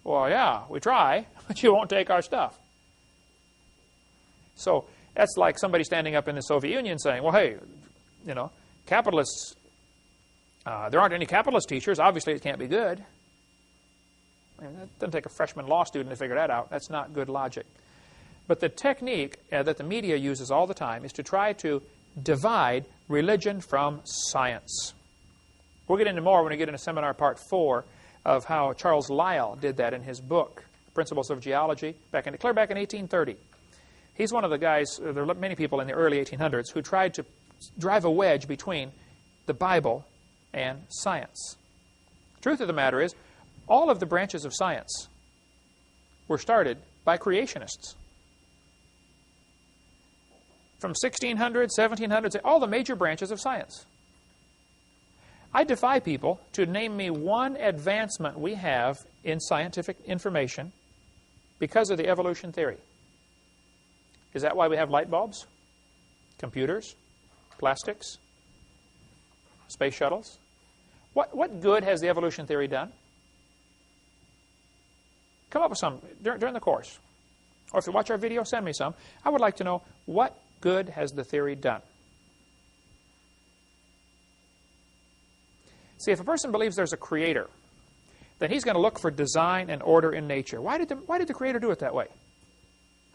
Well, yeah, we try, but you won't take our stuff. So that's like somebody standing up in the Soviet Union saying, well, hey, you know, capitalists, there aren't any capitalist teachers. Obviously, it can't be good. I mean, it doesn't take a freshman law student to figure that out. That's not good logic. But the technique that the media uses all the time is to try to divide religion from science. We'll get into more when we get into Seminar Part 4 of how Charles Lyell did that in his book, Principles of Geology, clear back in 1830. He's one of the guys, there are many people in the early 1800s who tried to drive a wedge between the Bible and science. The truth of the matter is, all of the branches of science were started by creationists. From 1600, 1700s, all the major branches of science. I defy people to name me one advancement we have in scientific information because of the evolution theory. Is that why we have light bulbs, computers, plastics, space shuttles? What good has the evolution theory done? Come up with some during the course. Or if you watch our video, send me some. I would like to know, what good has the theory done? See, if a person believes there's a creator, then he's going to look for design and order in nature. Why did the creator do it that way?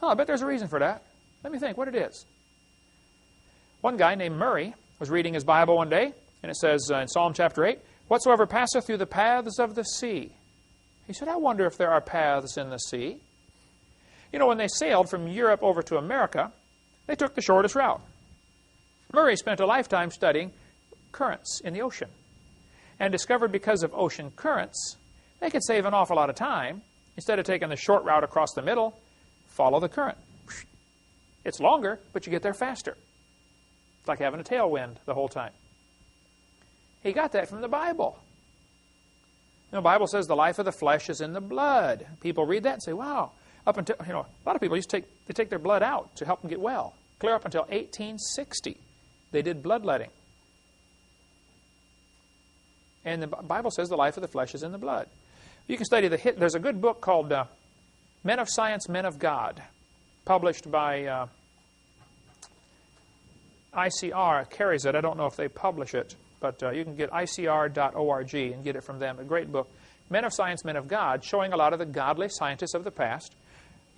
Oh, I bet there's a reason for that. Let me think what it is. One guy named Murray was reading his Bible one day, and it says in Psalm chapter 8, whatsoever passeth through the paths of the sea. He said, I wonder if there are paths in the sea. You know, when they sailed from Europe over to America, they took the shortest route. Murray spent a lifetime studying currents in the ocean and discovered because of ocean currents, they could save an awful lot of time. Instead of taking the short route across the middle, follow the current. It's longer, but you get there faster. It's like having a tailwind the whole time. He got that from the Bible. You know, the Bible says the life of the flesh is in the blood. People read that and say, wow. Up until, you know, a lot of people take their blood out to help them get well. Clear up until 1860, they did bloodletting. And the Bible says the life of the flesh is in the blood. You can study there's a good book called Men of Science, Men of God, published by ICR. Carries it. I don't know if they publish it, but you can get icr.org and get it from them. A great book. Men of Science, Men of God, showing a lot of the godly scientists of the past.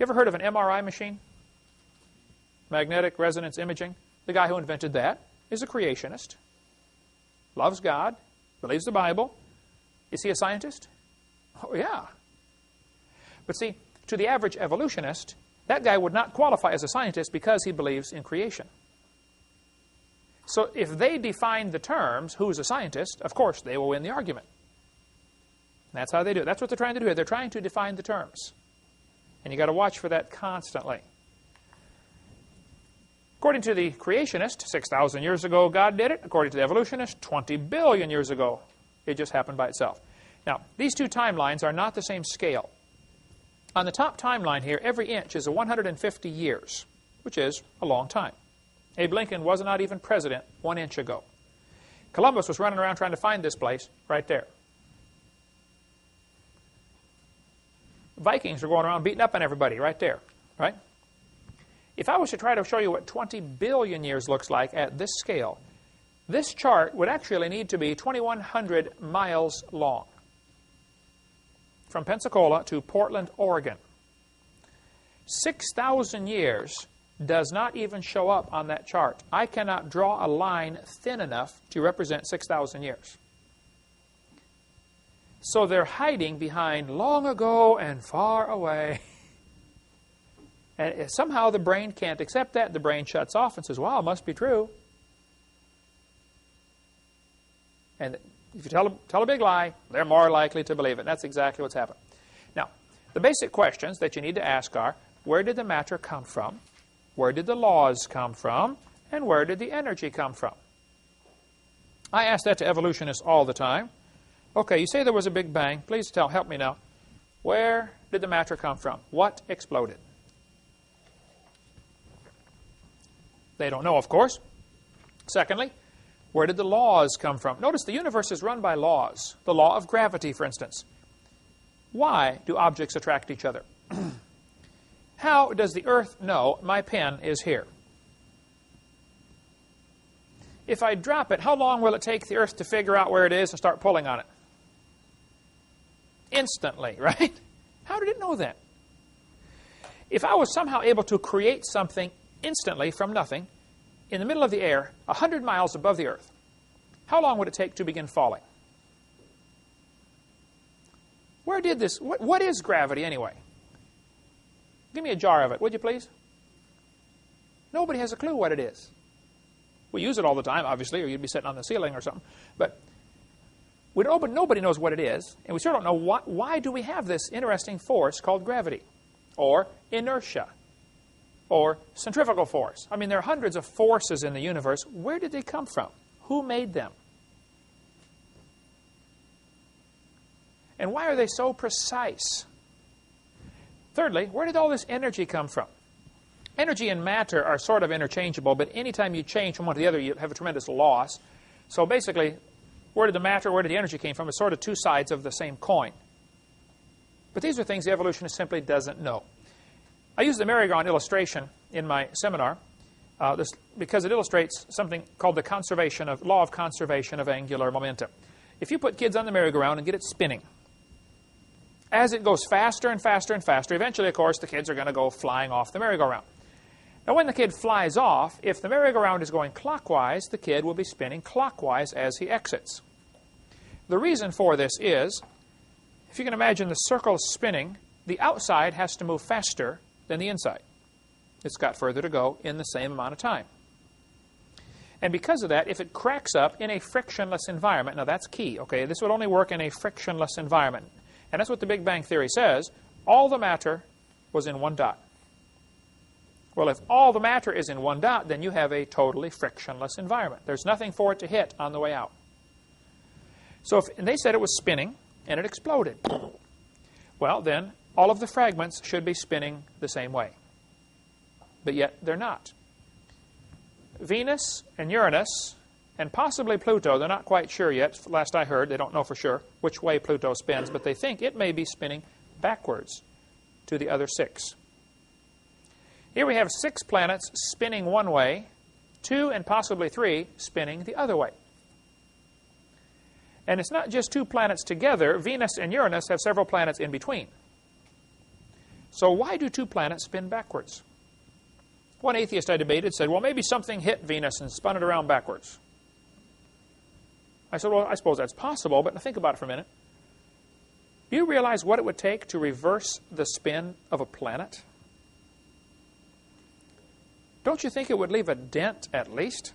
You ever heard of an MRI machine? Magnetic resonance imaging. The guy who invented that is a creationist. Loves God. Believes the Bible. Is he a scientist? Oh, yeah. But see, to the average evolutionist, that guy would not qualify as a scientist because he believes in creation. So if they define the terms, who's a scientist, of course, they will win the argument. That's how they do it. That's what they're trying to do here. They're trying to define the terms. And you've got to watch for that constantly. According to the creationist, 6,000 years ago, God did it. According to the evolutionist, 20 billion years ago, it just happened by itself. Now, these two timelines are not the same scale. On the top timeline here, every inch is 150 years, which is a long time. Abe Lincoln was not even president 1 inch ago. Columbus was running around trying to find this place right there. The Vikings were going around beating up on everybody right there, right? If I was to try to show you what 20 billion years looks like at this scale, this chart would actually need to be 2,100 miles long. from Pensacola to Portland, Oregon. 6,000 years does not even show up on that chart. I cannot draw a line thin enough to represent 6,000 years. So they're hiding behind long ago and far away. And somehow the brain can't accept that. The brain shuts off and says, wow, it must be true. And if you tell a big lie, they're more likely to believe it. That's exactly what's happened. Now, the basic questions that you need to ask are, where did the matter come from? Where did the laws come from? And where did the energy come from? I ask that to evolutionists all the time. Okay, you say there was a Big Bang. Please help me now. Where did the matter come from? What exploded? They don't know, of course. Secondly, where did the laws come from? Notice the universe is run by laws. The law of gravity, for instance. Why do objects attract each other? How does the Earth know my pen is here? If I drop it, how long will it take the Earth to figure out where it is and start pulling on it? Instantly, right? How did it know that? If I was somehow able to create something instantly from nothing, in the middle of the air, 100 miles above the Earth, how long would it take to begin falling? Where did this, what is gravity anyway? Give me a jar of it, would you please? Nobody has a clue what it is. We use it all the time, obviously, or you'd be sitting on the ceiling or something. But nobody knows what it is, and we sure don't know why do we have this interesting force called gravity, or inertia, or centrifugal force. I mean, there are hundreds of forces in the universe. Where did they come from? Who made them? And why are they so precise? Thirdly, where did all this energy come from? Energy and matter are sort of interchangeable, but anytime you change from one to the other, you have a tremendous loss. So basically, where did the matter, where did the energy came from? It's sort of two sides of the same coin. But these are things the evolutionist simply doesn't know. I use the merry-go-round illustration in my seminar because it illustrates something called the law of conservation of angular momentum. If you put kids on the merry-go-round and get it spinning, as it goes faster and faster and faster, eventually, of course, the kids are going to go flying off the merry-go-round. Now, when the kid flies off, if the merry-go-round is going clockwise, the kid will be spinning clockwise as he exits. The reason for this is, if you can imagine the circle spinning, the outside has to move faster than the inside. It's got further to go in the same amount of time. And because of that, if it cracks up in a frictionless environment, now that's key, okay? This would only work in a frictionless environment. And that's what the Big Bang Theory says. All the matter was in one dot. Well, if all the matter is in one dot, then you have a totally frictionless environment. There's nothing for it to hit on the way out. So and they said it was spinning, and it exploded. Well, then, all of the fragments should be spinning the same way. But yet, they're not. Venus and Uranus, and possibly Pluto, they're not quite sure yet. Last I heard, they don't know for sure which way Pluto spins, but they think it may be spinning backwards to the other 6. Here we have 6 planets spinning one way, 2 and possibly 3 spinning the other way. And it's not just 2 planets together. Venus and Uranus have several planets in between. So why do 2 planets spin backwards? One atheist I debated said, well, maybe something hit Venus and spun it around backwards. I said, well, I suppose that's possible, but think about it for a minute. Do you realize what it would take to reverse the spin of a planet? Don't you think it would leave a dent at least?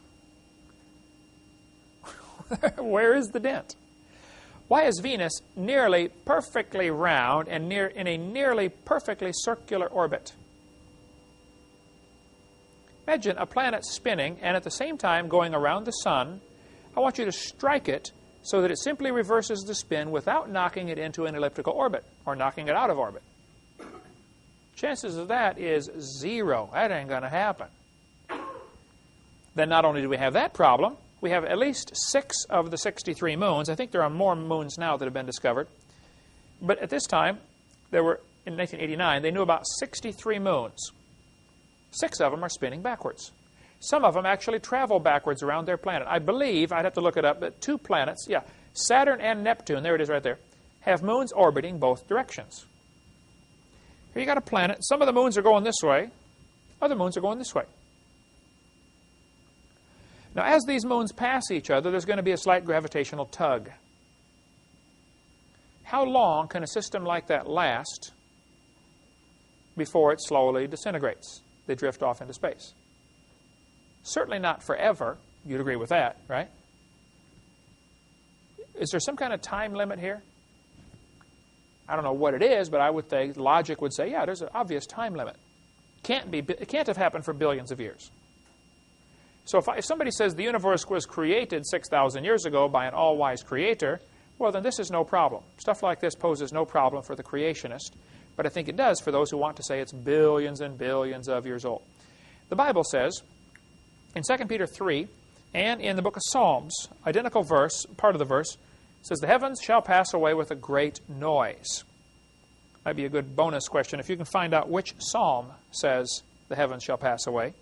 Where is the dent? Why is Venus nearly perfectly round and in a nearly perfectly circular orbit? Imagine a planet spinning and at the same time going around the sun. I want you to strike it so that it simply reverses the spin without knocking it into an elliptical orbit or knocking it out of orbit. Chances of that is 0. That ain't going to happen. Then not only do we have that problem, we have at least 6 of the 63 moons. I think there are more moons now that have been discovered. But at this time, there were, in 1989, they knew about 63 moons. 6 of them are spinning backwards. Some of them actually travel backwards around their planet. I believe, I'd have to look it up, but 2 planets, Saturn and Neptune, there it is right there, have moons orbiting both directions. Here you got a planet. Some of the moons are going this way. Other moons are going this way. Now, as these moons pass each other, there's going to be a slight gravitational tug. How long can a system like that last before it slowly disintegrates? They drift off into space. Certainly not forever. You'd agree with that, right? Is there some kind of time limit here? I don't know what it is, but I would think logic would say, yeah, there's an obvious time limit. It can't have happened for billions of years. So if somebody says the universe was created 6,000 years ago by an all-wise creator, well, then this is no problem. Stuff like this poses no problem for the creationist, but I think it does for those who want to say it's billions and billions of years old. The Bible says, in 2 Peter 3, and in the book of Psalms, identical verse, part of the verse, says, the heavens shall pass away with a great noise. Might be a good bonus question if you can find out which psalm says the heavens shall pass away.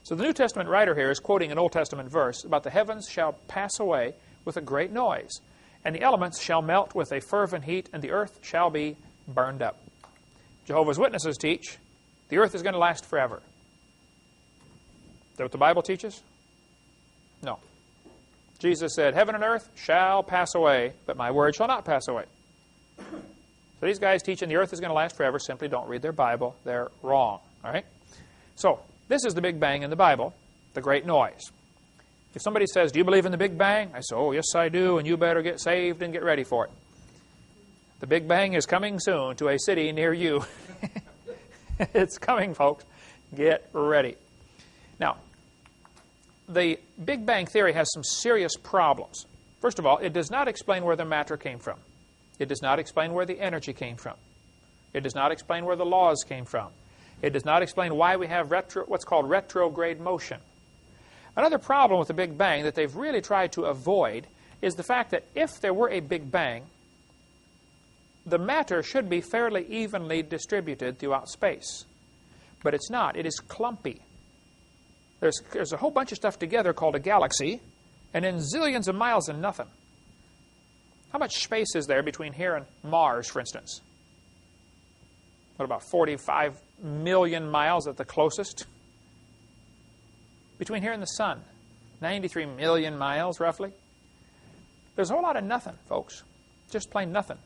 So the New Testament writer here is quoting an Old Testament verse about the heavens shall pass away with a great noise, and the elements shall melt with a fervent heat, and the earth shall be burned up. Jehovah's Witnesses teach the earth is going to last forever. Is that what the Bible teaches? No. Jesus said, heaven and earth shall pass away, but my word shall not pass away. So these guys teaching the earth is going to last forever simply don't read their Bible. They're wrong. All right? So this is the Big Bang in the Bible, the great noise. If somebody says, do you believe in the Big Bang? I say, oh, yes, I do, and you better get saved and get ready for it. The Big Bang is coming soon to a city near you. It's coming, folks. Get ready. Now, the Big Bang theory has some serious problems. First of all, it does not explain where the matter came from. It does not explain where the energy came from. It does not explain where the laws came from. It does not explain why we have what's called retrograde motion. Another problem with the Big Bang that they've really tried to avoid is the fact that if there were a Big Bang, the matter should be fairly evenly distributed throughout space. But it's not. It is clumpy. There's a whole bunch of stuff together called a galaxy, and then zillions of miles and nothing. How much space is there between here and Mars, for instance? What, about 45 million miles at the closest? Between here and the sun, 93 million miles, roughly. There's a whole lot of nothing, folks. Just plain nothing.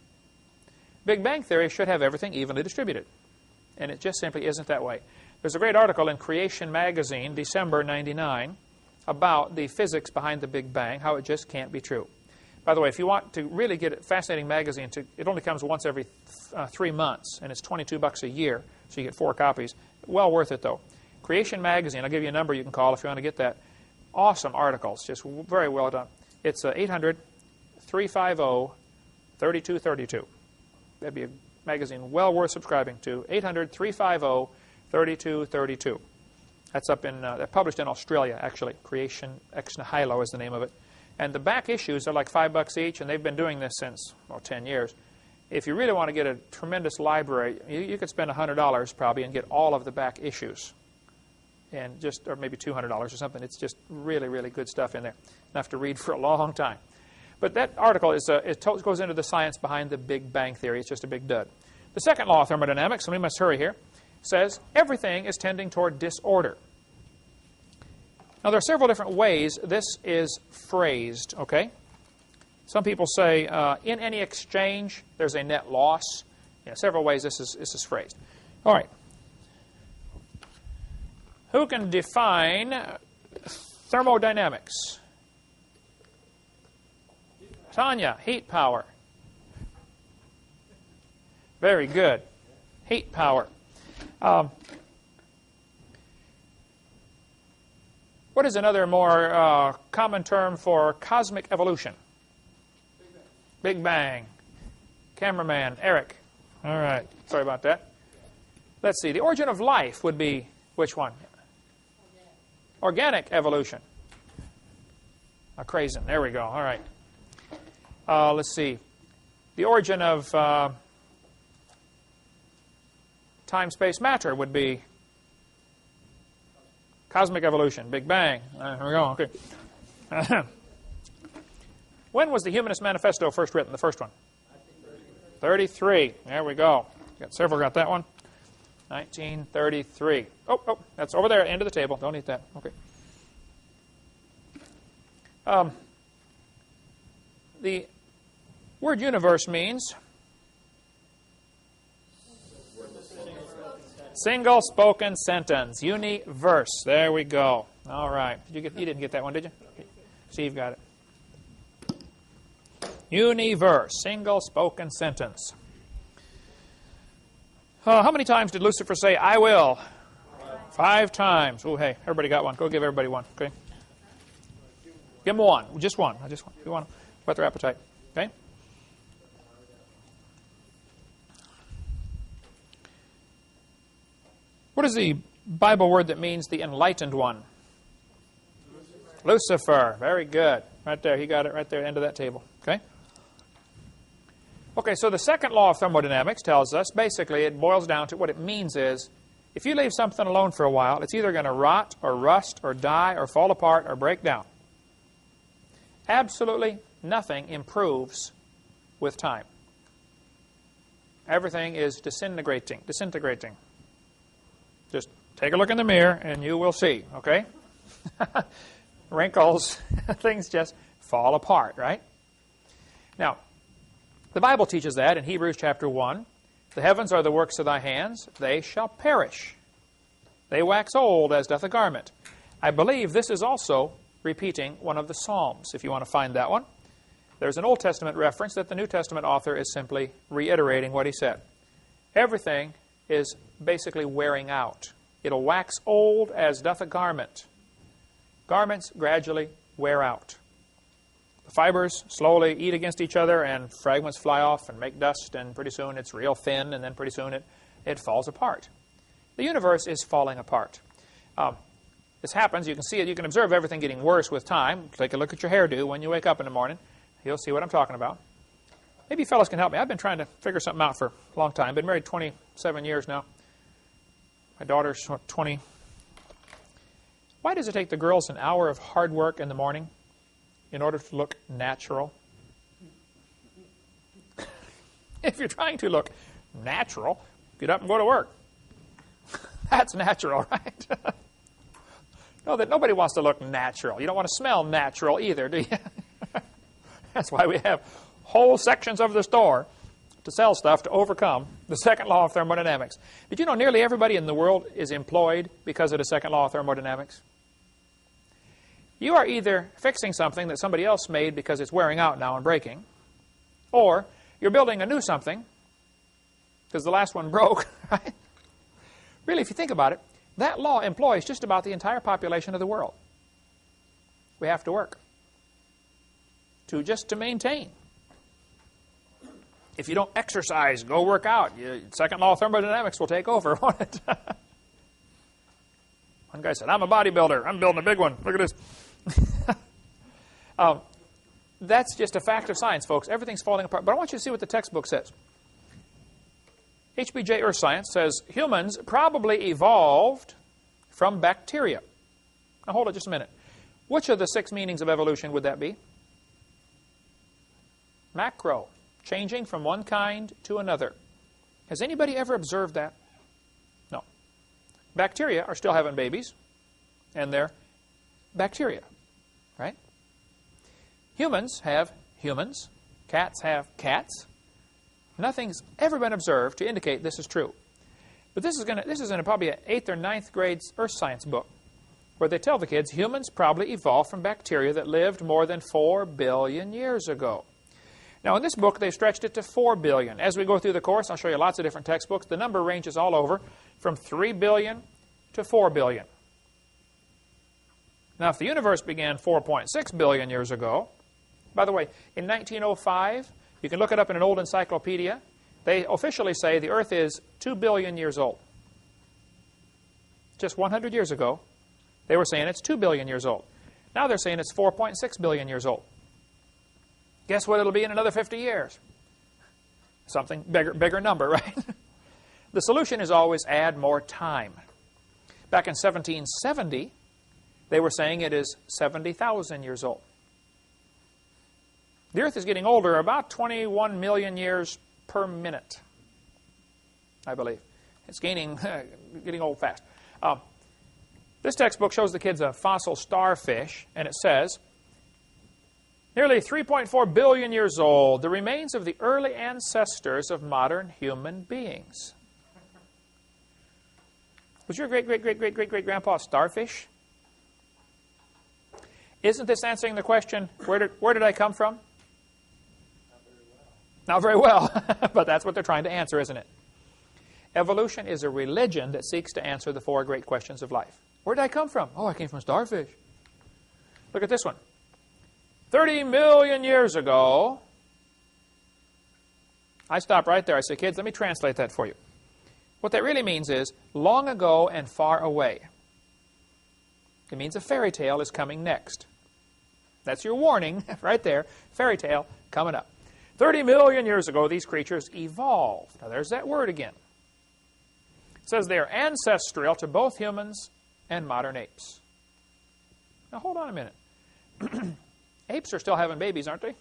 Big Bang theory should have everything evenly distributed. And it just simply isn't that way. There's a great article in Creation magazine, December 99, about the physics behind the Big Bang, how it just can't be true. By the way, if you want to really get a fascinating magazine, it only comes once every 3 months, and it's $22 a year, so you get 4 copies. Well worth it, though. Creation magazine, I'll give you a number you can call if you want to get that. Awesome articles, just very well done. It's 800-350-3232. That'd be a magazine well worth subscribing to. 800-350-3232. That's they're published in Australia, actually. Creation Ex Nihilo is the name of it. And the back issues are like $5 each, and they've been doing this since, 10 years. If you really want to get a tremendous library, you could spend $100 probably and get all of the back issues. And or maybe $200 or something. It's just really, really good stuff in there. Enough to read for a long time. But that article goes into the science behind the Big Bang theory. It's just a big dud. The second law of thermodynamics, and we must hurry here, says everything is tending toward disorder. Now, there are several different ways this is phrased, okay? Some people say, in any exchange, there's a net loss. Yeah, several ways this is phrased. All right. Who can define thermodynamics? Tanya, heat power. Very good. Heat power. What is another more common term for cosmic evolution? Big Bang. Cameraman, Eric. All right. Sorry about that. Let's see. The origin of life would be which one? Organic evolution. Crazen. There we go. All right. Let's see. The origin of time, space, matter would be cosmic evolution, Big Bang. Here we go. Okay. When was the Humanist Manifesto first written, the first one? 33. There we go. Got several got that one. 1933. Oh, that's over there, end of the table. Don't eat that. Okay. The word universe means single spoken sentence. Universe. There we go. All right. You didn't get that one, did you? Okay. Steve got it. Universe. Single spoken sentence. How many times did Lucifer say, I will? 5 times. Oh, hey, everybody got one. Go give everybody one. Okay. Give them one. Just one. Just one. You want to whet their appetite. Okay. What is the Bible word that means the enlightened one? Lucifer. Very good. Right there. He got it right there at the end of that table. Okay. Okay, so the second law of thermodynamics tells us, basically, it boils down to what it means is, if you leave something alone for a while, it's either going to rot or rust or die or fall apart or break down. Absolutely nothing improves with time. Everything is disintegrating. Just take a look in the mirror and you will see, okay? Wrinkles, things just fall apart, right? Now, the Bible teaches that in Hebrews chapter 1. The heavens are the works of thy hands. They shall perish. They wax old as doth a garment. I believe this is also repeating one of the Psalms, if you want to find that one. There's an Old Testament reference that the New Testament author is simply reiterating what he said. Everything is basically wearing out. It'll wax old as doth a garment. Garments gradually wear out. The fibers slowly eat against each other and fragments fly off and make dust, and pretty soon it's real thin, and then pretty soon it falls apart. The universe is falling apart. This happens. You can see it. You can observe everything getting worse with time. Take a look at your hairdo when you wake up in the morning. You'll see what I'm talking about. Maybe you fellas can help me. I've been trying to figure something out for a long time. Been married 27 years now. My daughter's 20. Why does it take the girls an hour of hard work in the morning in order to look natural? If you're trying to look natural, get up and go to work. That's natural, right? No, that nobody wants to look natural. You don't want to smell natural either, do you? That's why we have whole sections of the store to sell stuff to overcome the second law of thermodynamics. Did you know nearly everybody in the world is employed because of the second law of thermodynamics? You are either fixing something that somebody else made because it's wearing out now and breaking, or you're building a new something because the last one broke, right? Really, if you think about it, that law employs just about the entire population of the world. We have to work to maintain. If you don't exercise, go work out, second law of thermodynamics will take over, won't it? One guy said, I'm a bodybuilder. I'm building a big one. Look at this. That's just a fact of science, folks. Everything's falling apart. But I want you to see what the textbook says. HBJ Earth Science says humans probably evolved from bacteria. Now hold it just a minute. Which of the 6 meanings of evolution would that be? Macro. Changing from one kind to another. Has anybody ever observed that? No. Bacteria are still having babies, and they're bacteria, right? Humans have humans. Cats have cats. Nothing's ever been observed to indicate this is true. But this is in probably an 8th or 9th grade earth science book, where they tell the kids humans probably evolved from bacteria that lived more than 4 billion years ago. Now, in this book, they've stretched it to 4 billion. As we go through the course, I'll show you lots of different textbooks. The number ranges all over from 3 billion to 4 billion. Now, if the universe began 4.6 billion years ago, by the way, in 1905, you can look it up in an old encyclopedia, they officially say the Earth is 2 billion years old. Just 100 years ago, they were saying it's 2 billion years old. Now they're saying it's 4.6 billion years old. Guess what it'll be in another 50 years? Something bigger number, right? The solution is always add more time. Back in 1770, they were saying it is 70,000 years old. The Earth is getting older, about 21 million years per minute, I believe. It's getting old fast. This textbook shows the kids a fossil starfish, and it says, nearly 3.4 billion years old, the remains of the early ancestors of modern human beings. Was your great-great-great-great-great-great-grandpa a starfish? Isn't this answering the question, where did I come from? Not very well, but that's what they're trying to answer, isn't it? Evolution is a religion that seeks to answer the four great questions of life. Where did I come from? Oh, I came from a starfish. Look at this one. 30 million years ago, I stop right there. I say, kids, let me translate that for you. What that really means is long ago and far away. It means a fairy tale is coming next. That's your warning right there. Fairy tale coming up. 30 million years ago, these creatures evolved. Now, there's that word again. It says they are ancestral to both humans and modern apes. Now, hold on a minute. Apes are still having babies, aren't they?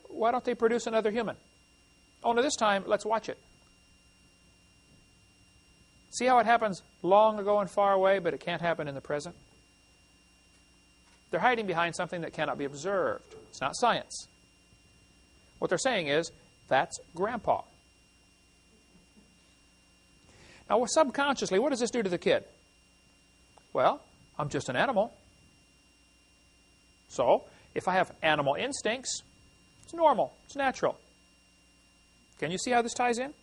Why don't they produce another human? Oh, no, this time, let's watch it. See how it happens long ago and far away, but it can't happen in the present? They're hiding behind something that cannot be observed. It's not science. What they're saying is, that's Grandpa. Now, subconsciously, what does this do to the kid? Well, I'm just an animal. So, if I have animal instincts, it's normal, it's natural. Can you see how this ties in?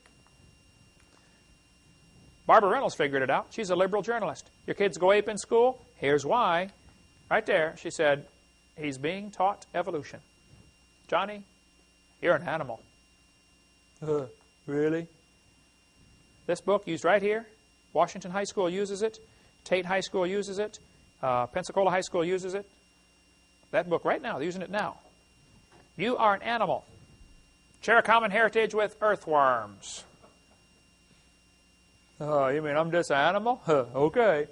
Barbara Reynolds figured it out. She's a liberal journalist. Your kids go ape in school? Here's why. Right there, she said, he's being taught evolution. Johnny, you're an animal. Really? This book used right here. Washington High School uses it. Tate High School uses it. Pensacola High School uses it. That book right now, they're using it now. You are an animal. Share a common heritage with earthworms. Oh, you mean I'm just an animal? Okay.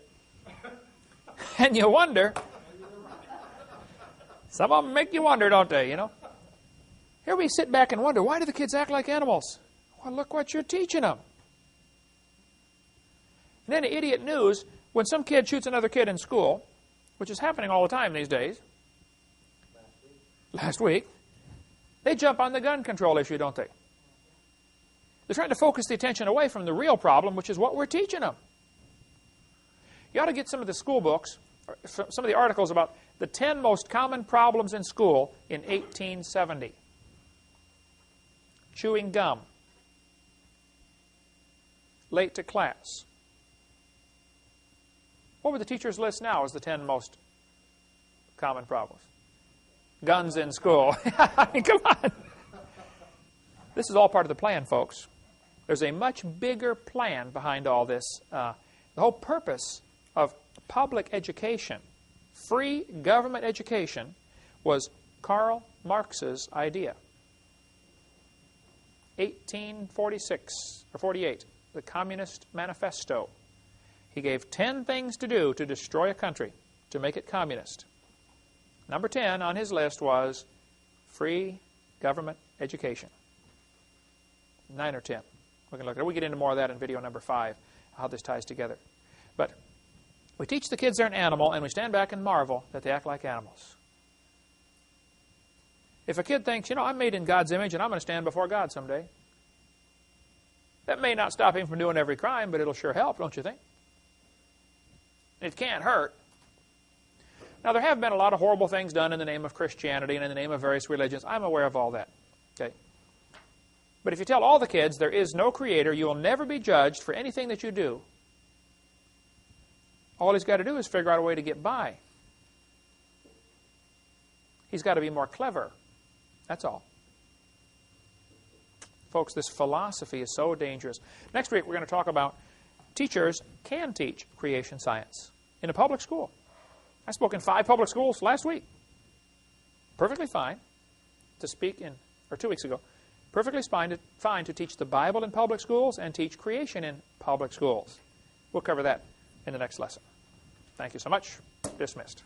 And you wonder. Some of them make you wonder, don't they, you know? Here we sit back and wonder, why do the kids act like animals? Well, look what you're teaching them. And then the idiot news, when some kid shoots another kid in school, which is happening all the time these days, last week, they jump on the gun control issue, don't they? They're trying to focus the attention away from the real problem, which is what we're teaching them. You ought to get some of the school books, or some of the articles about the 10 most common problems in school in 1870. Chewing gum. Late to class. What would the teacher's list now as the 10 most common problems? Guns in school. I mean, come on. This is all part of the plan, folks. There's a much bigger plan behind all this. The whole purpose of public education, free government education, was Karl Marx's idea. 1846 or 48, the Communist Manifesto. He gave 10 things to do to destroy a country, to make it communist. Number 10 on his list was free government education. 9 or 10. We can look at it. We get into more of that in video number 5, how this ties together. But we teach the kids they're an animal, and we stand back and marvel that they act like animals. If a kid thinks, you know, I'm made in God's image and I'm going to stand before God someday, that may not stop him from doing every crime, but it'll sure help, don't you think? It can't hurt. Now, there have been a lot of horrible things done in the name of Christianity and in the name of various religions. I'm aware of all that. Okay. But if you tell all the kids there is no creator, you will never be judged for anything that you do. All he's got to do is figure out a way to get by. He's got to be more clever. That's all. Folks, this philosophy is so dangerous. Next week, we're going to talk about teachers can teach creation science in a public school. I spoke in 5 public schools last week. Perfectly fine to speak in, or 2 weeks ago, Perfectly fine to teach the Bible in public schools and teach creation in public schools. We'll cover that in the next lesson. Thank you so much. Dismissed.